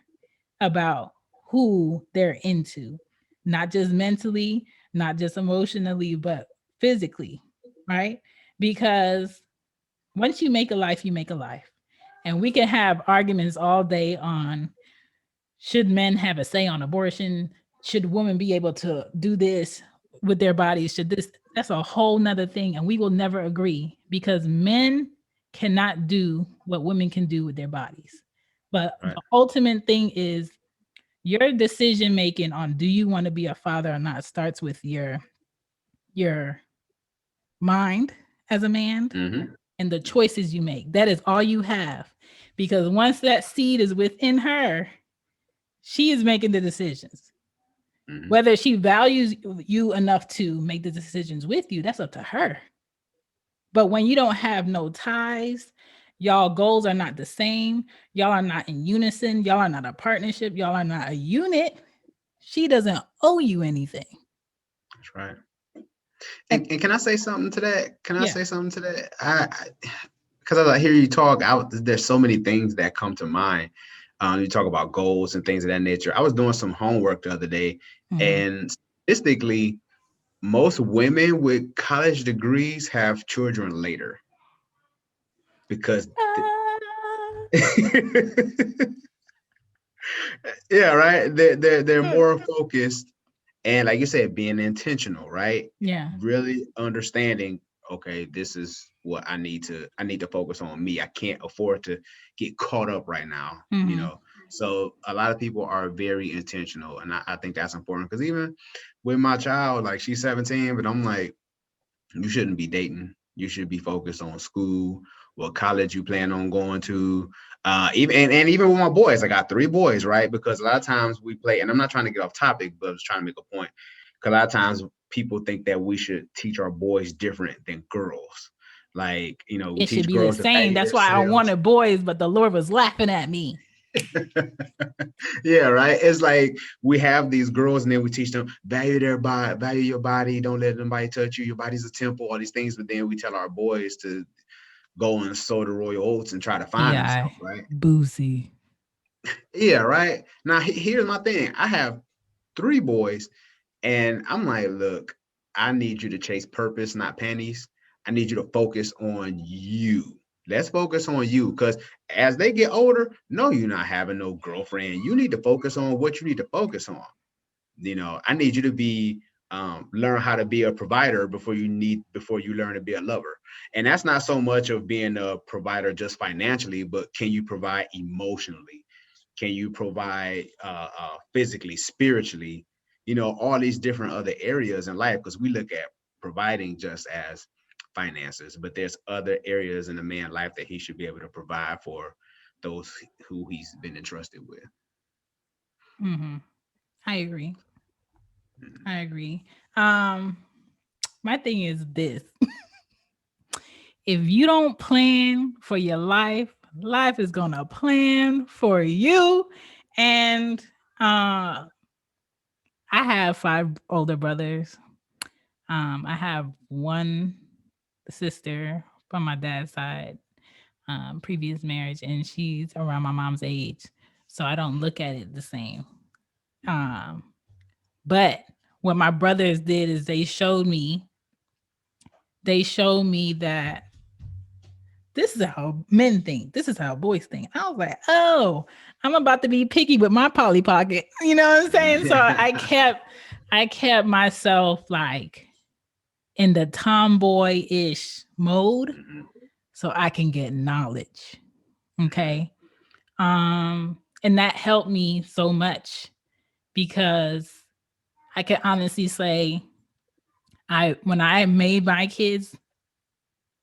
about who they're into, not just mentally, not just emotionally, but physically, right? Because once you make a life, you make a life. And we can have arguments all day on, should men have a say on abortion? Should women be able to do this with their bodies? Should this? That's a whole nother thing. And we will never agree because men cannot do what women can do with their bodies. But Right. the ultimate thing is your decision making on do you want to be a father or not starts with your mind as a man Mm-hmm. and the choices you make. That is all you have. Because once that seed is within her, she is making the decisions. Mm-hmm. Whether she values you enough to make the decisions with you, that's up to her. But when you don't have no ties, y'all goals are not the same, y'all are not in unison, y'all are not a partnership, y'all are not a unit, she doesn't owe you anything. That's right. And And can I say something to that? Can I yeah. say something to that? Because as I hear you talk, there's so many things that come to mind. You talk about goals and things of that nature. I was doing some homework the other day, Mhm. and statistically, most women with college degrees have children later because Ah, yeah, right. They're more focused and like you said, being intentional, right? yeah. Really understanding, okay, this is what I need to focus on me. I can't afford to get caught up right now, you Mhm. know. So a lot of people are very intentional, and I think that's important because even with my child, like she's 17, but I'm like, you shouldn't be dating. You should be focused on school, what college you plan on going to. Even and even with my boys, I got 3 boys, right? Because a lot of times we play, and I'm not trying to get off topic, but I was trying to make a point. Because a lot of times people think that we should teach our boys different than girls. Like, we It should teach be the girls to same. value That's why I themselves. wanted boys, but the Lord was laughing at me. Yeah, right. It's like we have these girls and then we teach them value their body, value your body, don't let anybody touch you, your body's a temple, all these things. But then we tell our boys to go and sow the royal oats and try to find Yeah, themselves, right? boozy. Yeah, right. Now here's my thing. I have 3 boys, and I'm like, look, I need you to chase purpose, not pennies. I need you to focus on you. Let's focus on you, because as they get older, no, you're not having no girlfriend. You need to focus on what you need to focus on. I need you to be learn how to be a provider before you learn to be a lover. And that's not so much of being a provider just financially, but can you provide emotionally? Can you provide physically, spiritually? All these different other areas in life, because we look at providing just as finances, but there's other areas in a man's life that he should be able to provide for those who he's been entrusted with. Mm-hmm. I agree. Mhm. I agree. Um, my thing is this: if you don't plan for your life, life is gonna plan for you. And I have 5 older brothers. I have one sister from my dad's side, previous marriage, and she's around my mom's age. So I don't look at it the same. Um, but what my brothers did is they showed me that this is how men think. This is how boys think. I was like, oh, I'm about to be picky with my Polly Pocket. You know what I'm saying? So I kept myself like in the tomboy-ish mode Mhm. so I can get knowledge. Mhm. Okay. And that helped me so much because I can honestly say when I made my kids,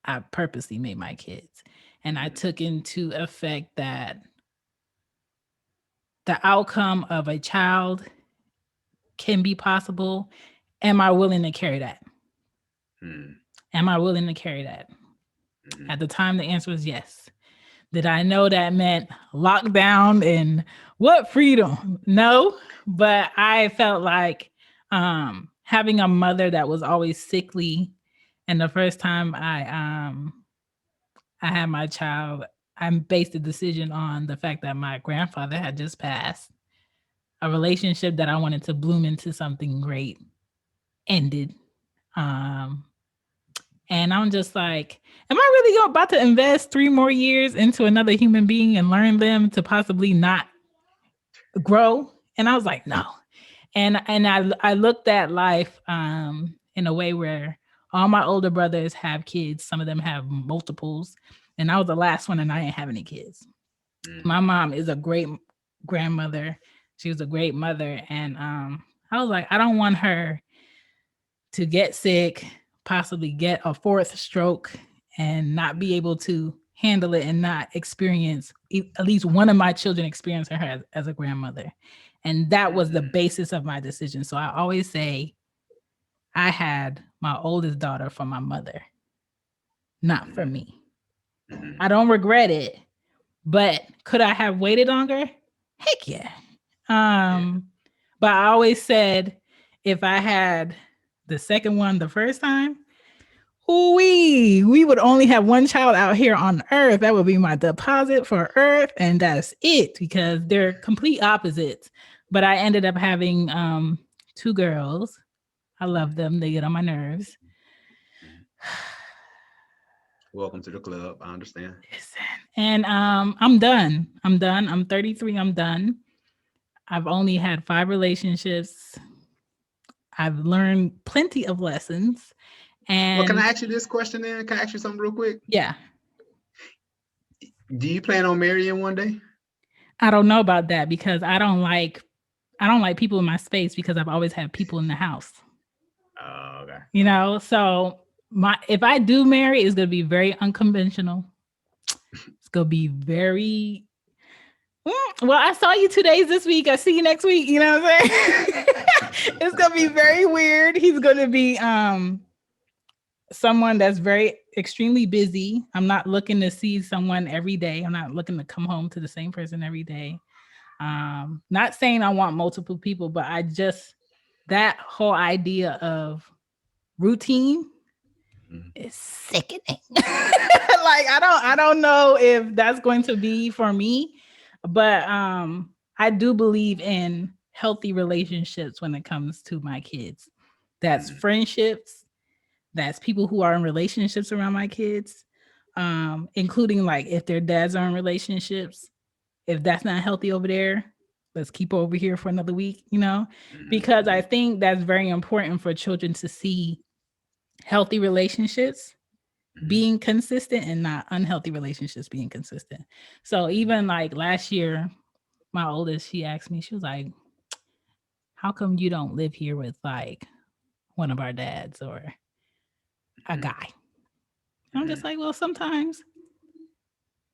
I purposely made my kids. And I Mhm. took into effect that the outcome of a child can be possible. Am I willing to carry that? Mhm. Am I willing to carry that? Mhm. At the time, the answer was yes. Did I know that meant lockdown and what freedom? No, but I felt like having a mother that was always sickly, and the first time I had my child, I based the decision on the fact that my grandfather had just passed. A relationship that I wanted to bloom into something great ended. Um, and I'm just like, am I really about to invest 3 more years into another human being and learn them to possibly not grow? And I was like, no. And I looked at life in a way where all my older brothers have kids. Some of them have multiples, and I was the last one, and I didn't have any kids. My Mhm. mom is a great grandmother. She was a great mother, and I was like, I don't want her to get sick, possibly get a fourth stroke, and not be able to handle it and not experience at least one of my children experiencing her as a grandmother. And that was the Mhm. basis of my decision. So I always say I had my oldest daughter from my mother, not for Mhm. me. I Mhm. don't regret it, but could I have waited longer? Heck yeah. Yeah. Um, but I always said if I had the second one the first time, we would only have one child out here on earth. That would be my deposit for earth, and that's it because they're complete opposites. But I ended up having 2 girls. I love Mhm. them. They get on my nerves. Mhm. Welcome to the club. I understand. Listen. And I'm done. I'm done. I'm 33. I'm done. I've only had 5 relationships. I've learned plenty of lessons. Well, can I And ask you this question then? Can I ask you something real quick? yeah, Do you plan on marrying one day? I don't know about that because I don't like people in my space because I've always had people in the house. Oh, okay. You Okay. know, so my if I do marry, it's gonna be very unconventional. It's gonna be very well, I saw you 2 days this week. I see you next week. You know what I'm saying? It's gonna be very weird. He's gonna be someone that's very extremely busy. I'm not looking to see someone every day. I'm not looking to come home to the same person every day. Not saying I want multiple people, but I just, that whole idea of routine Mhm. is sickening. Like I don't know if that's going to be for me, but I do believe in healthy relationships when it comes to my kids. That's Mhm. friendships, that's people who are in relationships around my kids, including like if their dads are in relationships. If that's not healthy over there, let's keep over here for another week, because I Mhm. think that's very important for children to see healthy relationships Mhm. being consistent and not unhealthy relationships being consistent. So even like last year, my oldest, she asked me, she was like, how come you don't live here with like one of our dads or a Mhm. guy? I'm just Mhm. like, well, sometimes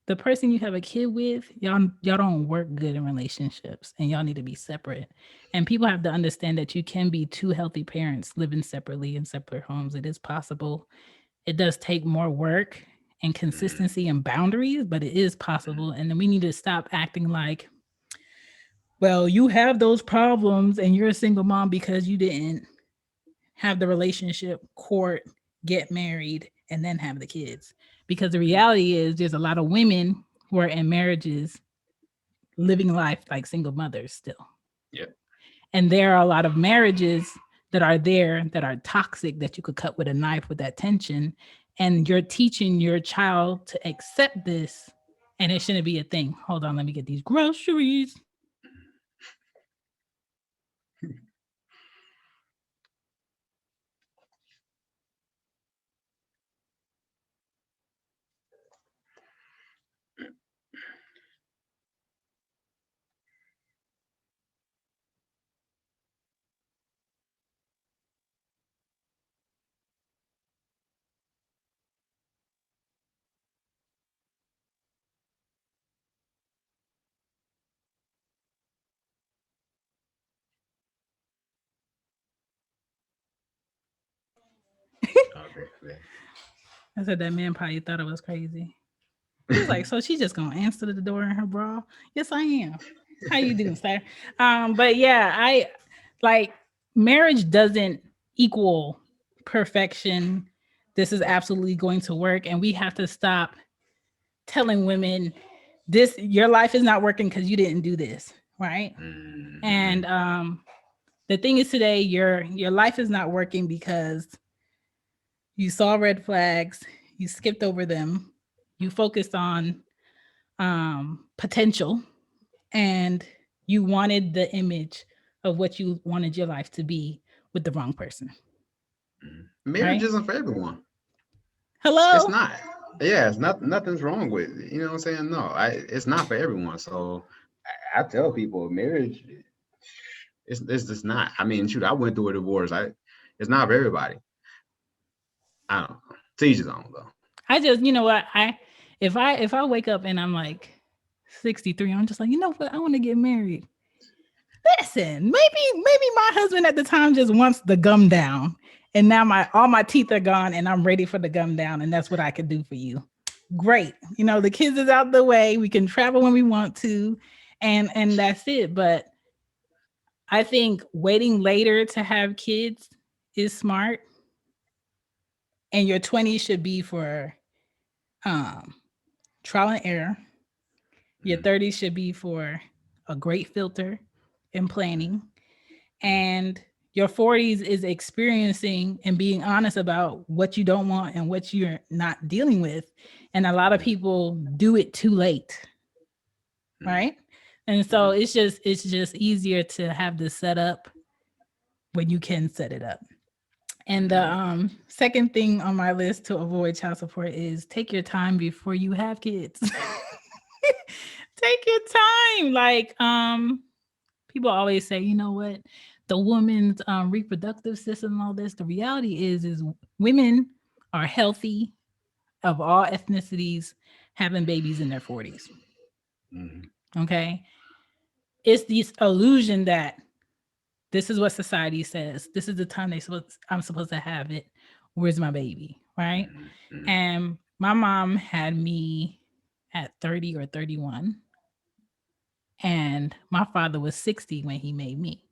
the person you have a kid with, y'all don't work good in relationships and y'all need to be separate. And people have to understand that you can be two healthy parents living separately in separate homes. It is possible. It does take more work and Mhm. consistency and boundaries, but it is possible. And then we need to stop acting like, well, you have those problems and you're a single mom because you didn't have the relationship, court, get married, and then have the kids. Because the Mhm. reality is there's a lot of women who are in marriages living life like single mothers still. Yep. And there are a lot of marriages that are there that are toxic that you could cut with a knife with that tension. And you're teaching your child to accept this and it shouldn't be a thing. Hold on, let me get these groceries. Okay. I said that man probably thought it was crazy. He was like, "So she's just gonna answer the door in her bra?" Yes, I am. How you doing, sir? But yeah, I like marriage doesn't equal perfection. This is absolutely going to work, and we have to stop telling women this your life is not working because you didn't do this, right? And Mhm. the thing is today, your life is not working because you saw red flags, you skipped over them, you focused on potential, and you wanted the image of what you wanted your life to be with the wrong person, Mhm. Marriage right? isn't for everyone. It's Hello. not. Yeah, it's not. Nothing's wrong with it. You know what I'm saying? No, it's not for everyone. So I tell people, marriage, it's just not. I mean, shoot, I went through a divorce. It's not for everybody. I don't know. To each his own, though. I just, you know what, if I wake up and I'm like 63, I'm just like, you know what, I want to get married. Listen, maybe my husband at the time just wants the gum down, and now my all my teeth are gone, and I'm ready for the gum down, and that's what I could do for you. Great, the kids is out the way. We can travel when we want to, and that's it. But I think waiting later to have kids is smart, and your 20s should be for um, trial and error. Your Mhm. 30s should be for a great filter and planning. And your 40s is experiencing and being honest about what you don't want and what you're not dealing with. And a lot of Mhm. people do it too late, Mhm. right? And so Mhm. it's just easier to have this set up when you can set it up. And the Mhm. second thing on my list to avoid child support is take your time before you have kids. Take your time. Like people always say, you know what, the woman's reproductive system and all this. The reality is women are healthy of all ethnicities having babies in their 40s. Mhm. Okay. It's this illusion that this is what society says. This is the time I'm supposed to have it. Where's my baby? right? Mhm. Mhm. And my mom had me at 30 or 31, and my father was 60 when he made me.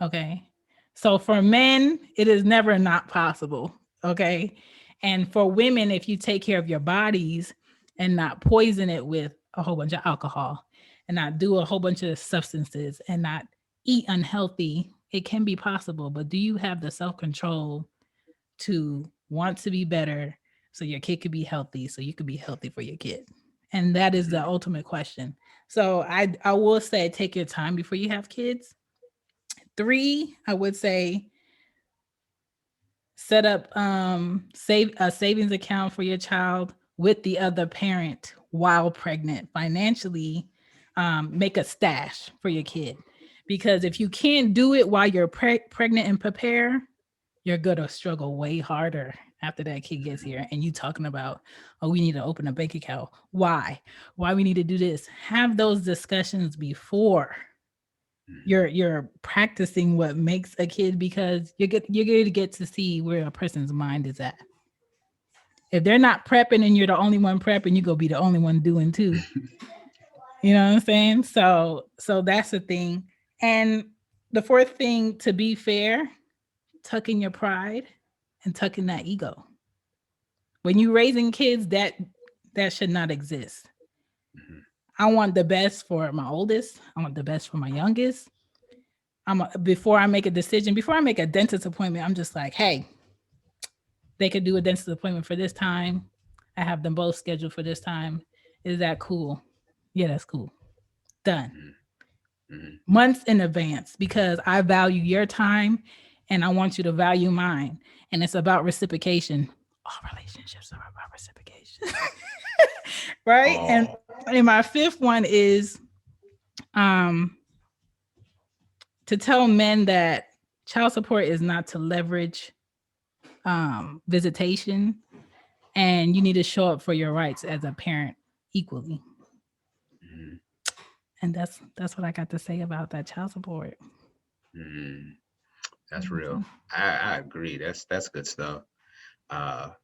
Okay. So for men, it is never not possible. Okay. And for women, if you take care of your bodies and not poison it with a whole bunch of alcohol and not do a whole bunch of substances and not eat unhealthy, it can be possible. But do you have the self control to want to be better so your kid could be healthy, so you could be healthy for your kid? And that is the Mhm. ultimate question. So I will say take your time before you have kids. Three, I would say set up save a savings account for your child with the other parent while pregnant. Financially, make a stash for your kid, because if you can't do it while you're pregnant and prepare, you're gonna struggle way harder after that kid gets here. And you talking about, oh, we need to open a bank account. Why we need to do this? Have those discussions before Mhm. you're practicing what makes a kid, because you're going to get to see where a person's mind is at. If they're not prepping and you're the only one prepping, you're gonna be the only one doing too. You know what I'm saying? So that's the thing. And the fourth thing, to be fair, tuck in your pride and tuck in that ego. When you raising kids, that should not exist. Mhm. I want the best for my oldest. I want the best for my youngest. Before I make a decision, before I make a dentist appointment, I'm just like, hey, they could do a dentist appointment for this time. I have them both scheduled for this time. Is that cool? Yeah, that's cool. Done. Mhm. Mhm. Months in advance, because I value your time and I want you to value mine. And it's about reciprocation. All relationships are about reciprocation. Right? Oh. And my fifth one is um to tell men that child support is not to leverage visitation, and you need to show up for your rights as a parent equally. Mhm. And that's what I got to say about that child support. Mhm. That's real. Mhm. I agree. That's good stuff.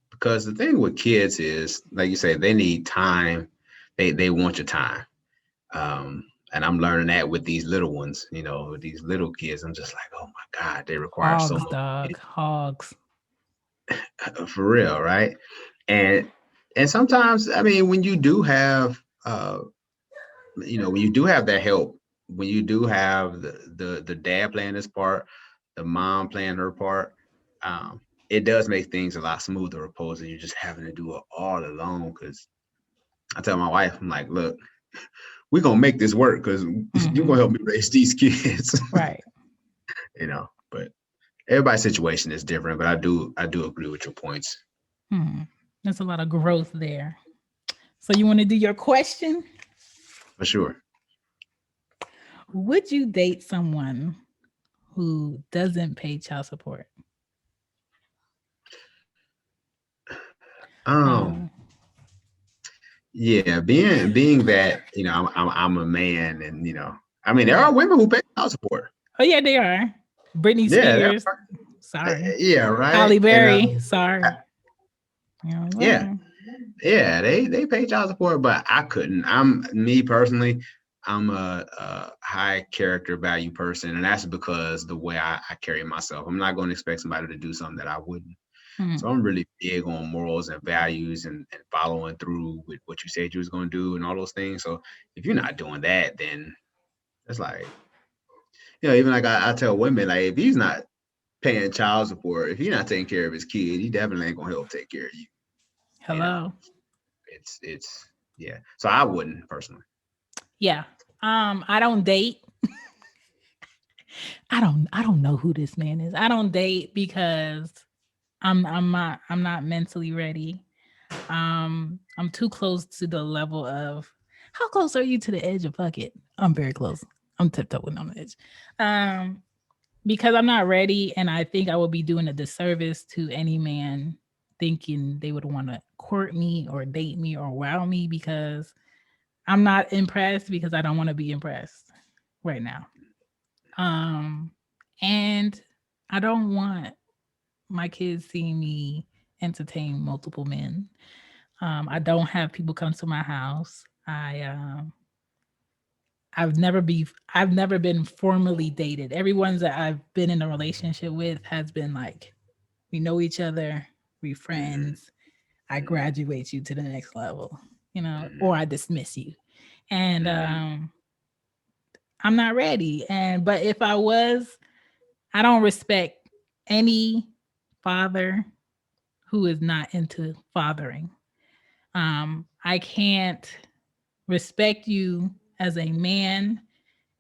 Because the thing with kids is, like you say, they need time. They want your time. And I'm learning that with these little ones. With these little kids, I'm just like, oh my God, they require so Hogs, much dog, hogs. for real, right? And and sometimes, I mean, when you do have when you do have that help, when you do have the dad playing his part, the mom playing her part, um, it does make things a lot smoother opposed to you just having to do it all alone. Because I tell my wife, I'm like, look, we're gonna make this work because you're Hmm. gonna help me raise these kids. Right. But everybody's situation is different. But I do agree with your points Hmm. There's a lot of growth there. So you want to do your question? for sure. Would you date someone who doesn't pay child support? Um, Um, yeah, being that I'm a man, and I mean there yeah. are women who pay child support. Oh yeah, they are. Britney Yeah, there Spears. are. Sorry. Yeah, right. Holly And Berry. I- Sorry. You know, yeah, sorry. yeah, they pay child support, but I couldn't. I'm me personally. I'm a high character value person, and that's because the way I carry myself. I'm not going to expect somebody to do something that I wouldn't. So Mhm. I'm really big on morals and values and following through with what you said you was going to do and all those things. So if you're not doing that, then it's like, even like I tell women, like, if he's not paying child support, if he's not taking care of his kid, he definitely ain't gonna help take care of you. You know, Hello. it's yeah. So I wouldn't personally. Yeah. I don't date. I don't know who this man is. I don't date because I'm not mentally ready. I'm too close to the level of, how close are you to the edge of fuck it? I'm very close. I'm tiptoeing on the edge. Um, because I'm not ready, and I think I will be doing a disservice to any man thinking they would want to court me or date me or wow me, because I'm not impressed, because I don't want to be impressed right now. Um, and I don't want my kids seeing me. entertain multiple men. I don't have people come to my house. I've never be I've never been formally dated. Everyone's that I've been in a relationship with has been like, we know each other, we Mm-hmm. friends. I Mm-hmm. graduate you to the next level, you know, or Mm-hmm. I dismiss you. And Mm-hmm. I'm not ready. And but if I was, I don't respect any father who is not into fathering. I can't respect you as a man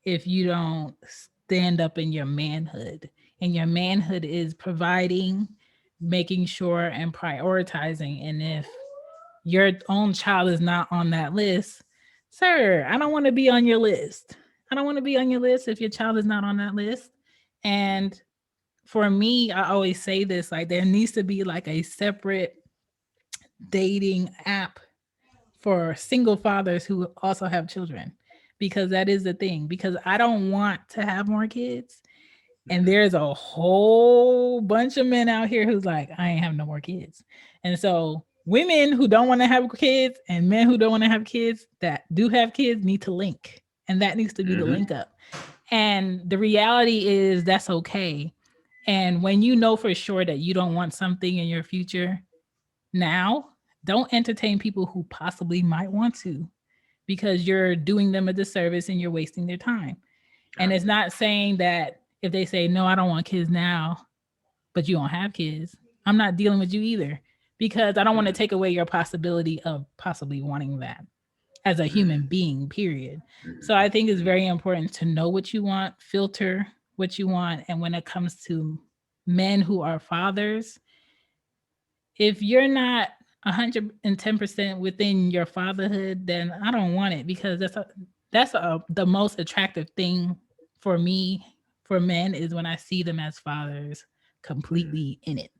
if you don't stand up in your manhood. And your manhood is providing, making sure, and prioritizing. And if your own child is not on that list, sir, I don't want to be on your list. I don't want to be on your list if your child is not on that list. And for me, I always say this, like there needs to be like a separate dating app for single fathers who also have children, because that is the thing, because I don't want to have more kids, and Mm-hmm. there's a whole bunch of men out here who's like, I ain't having no more kids. And so women who don't want to have kids and men who don't want to have kids that do have kids need to link, and that needs to be the Mm-hmm. link up. And the reality is that's okay. And when you know for sure that you don't want something in your future now, don't entertain people who possibly might want to, because you're doing them a disservice and you're wasting their time. I And it's agree. not saying that if they say, no, I don't want kids now, but you don't have kids, I'm not dealing with you either, because I don't want to Mm-hmm. take away your possibility of possibly wanting that as a human Mm-hmm. being, period. So I think it's Mm-hmm. very important to know what you want, filter what you want. And when it comes to men who are fathers, if you're not 110% within your fatherhood, then I don't want it, because the most attractive thing for me, for men, is when I see them as fathers Mm-hmm. completely in it,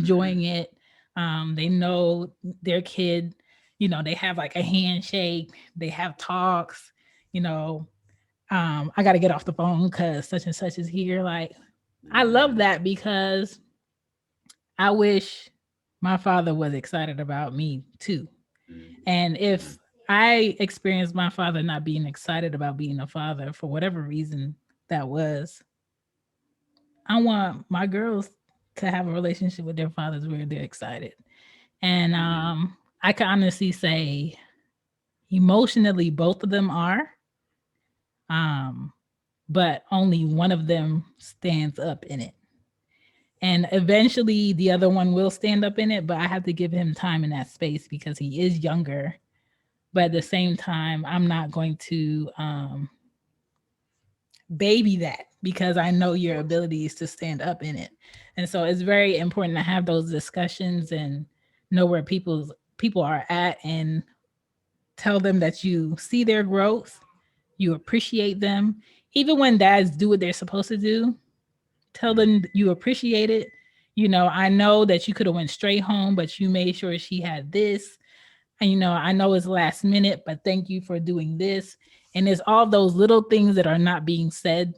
Mm-hmm. enjoying it. They know their kid, they have like a handshake, they have talks, you know, I got to get off the phone because such and such is here. Like, I love Mm-hmm. that, because I wish my father was excited about me too. And Mm-hmm. if I experienced my father not being excited about being a father for whatever reason that was, I want my girls to have a relationship with their fathers where they're excited. And Mm-hmm. I can honestly say emotionally both of them are, um, but only one of them stands up in it. And eventually the other one will stand up in it, but I have to give him time in that space because he is younger. But at the same time, I'm not going to baby that, because I know Of your course. abilities to stand up in it. And so it's very important to have those discussions and know where people are at, and tell them that you see their growth, you appreciate them. Even when dads do what they're supposed to do, tell Mm-hmm. them you appreciate it. I know that you could have went straight home, but you made sure she had this. And I know it's last minute, but thank you for doing this. And it's all those little things that are not being said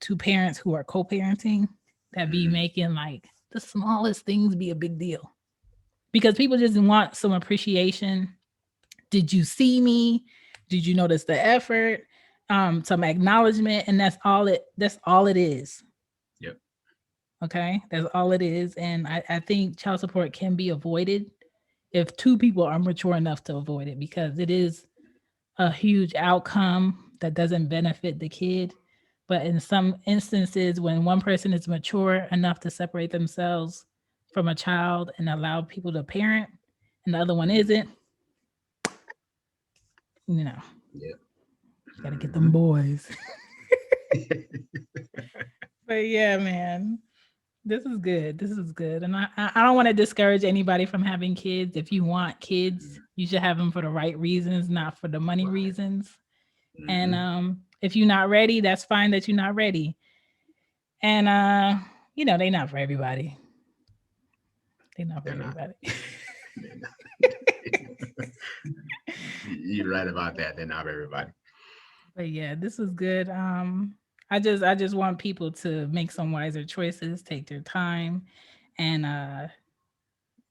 to parents who are co-parenting that be Mm-hmm. making like the smallest things be a big deal, because people just want some appreciation. Did you see me? Did you notice the effort? Some acknowledgement, and that's all it is. Yep. Okay, that's all it is. And I think child support can be avoided if two people are mature enough to avoid it, because it is a huge outcome that doesn't benefit the kid. But in some instances, when one person is mature enough to separate themselves from a child and allow people to parent, and the other one Mm-hmm. isn't, you know, Yep. got to get them Mm-hmm. boys. But yeah, man, this is good. This is good. And I don't want to discourage anybody from having kids. If you want kids, you should have them for the right reasons, not for the money Right. reasons. And Mm-hmm. if you're not ready, that's fine that you're not ready. And they're not for everybody. They're not for They're not. everybody. They're not. You're right about that. They're not everybody. But yeah, this is good. I just want people to make some wiser choices, take their time, and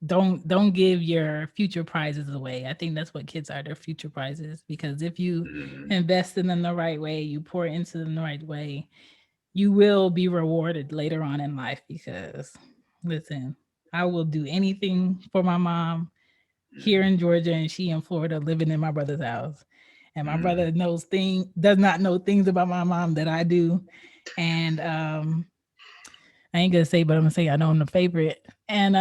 don't give your future prizes away. I think that's what kids are, their future prizes. Because if you Mm, invest in them the right way, you pour into them the right way, you will be rewarded later on in life. Because listen, I will do anything for my mom here mm, in Georgia and she in Florida living in my brother's house. And my mm. brother does not know things about my mom that I do. And I ain't gonna say, but I'm gonna say I know I'm the favorite. And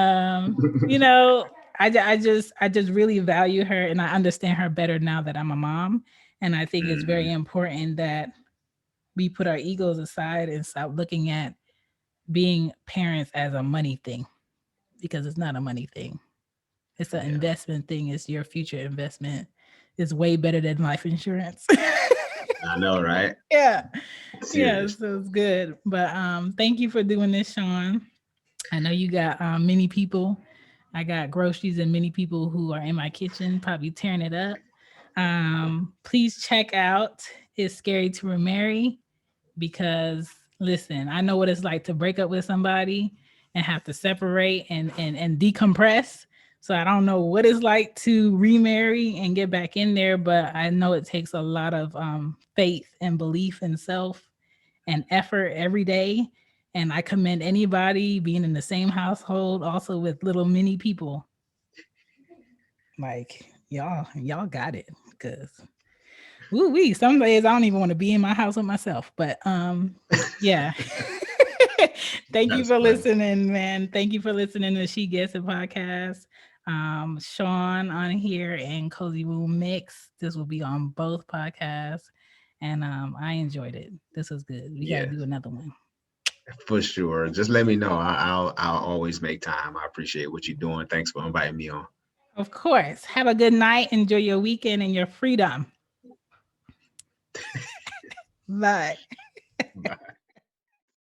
you know, I just really value her and I understand her better now that I'm a mom. And I think it's very Mhm. important that we put our egos aside and stop looking at being parents as a money thing, because it's not a money thing. It's an Yeah, investment thing. It's your future investment. It's way better than life insurance. I know, right? Yeah. Yeah, Serious. so it's good. But thank you for doing this, Sean. I know you got many people. I got groceries and many people who are in my kitchen, probably tearing it up. Please check out It's Scary to Remarry, because listen, I know what it's like to break up with somebody and have to separate and decompress. So I don't know what it's like to remarry and get back in there, but I know it takes a lot of faith and belief in self and effort every day. And I commend anybody being in the same household, also with little mini people. Like y'all got it. Cause woo wee, some days I don't even want to be in my house with myself. But yeah. Thank you That's for funny. listening, man. Thank you for listening to She Gets It podcast. Sean on here and Cozy Womb Mix. This will be on both podcasts. And I enjoyed it. This was good. We gotta Yeah, do another one. for sure. Just let me know. I'll always make time. I appreciate what you're doing. Thanks for inviting me on. Of course. Have a good night. Enjoy your weekend and your freedom. Bye. Bye.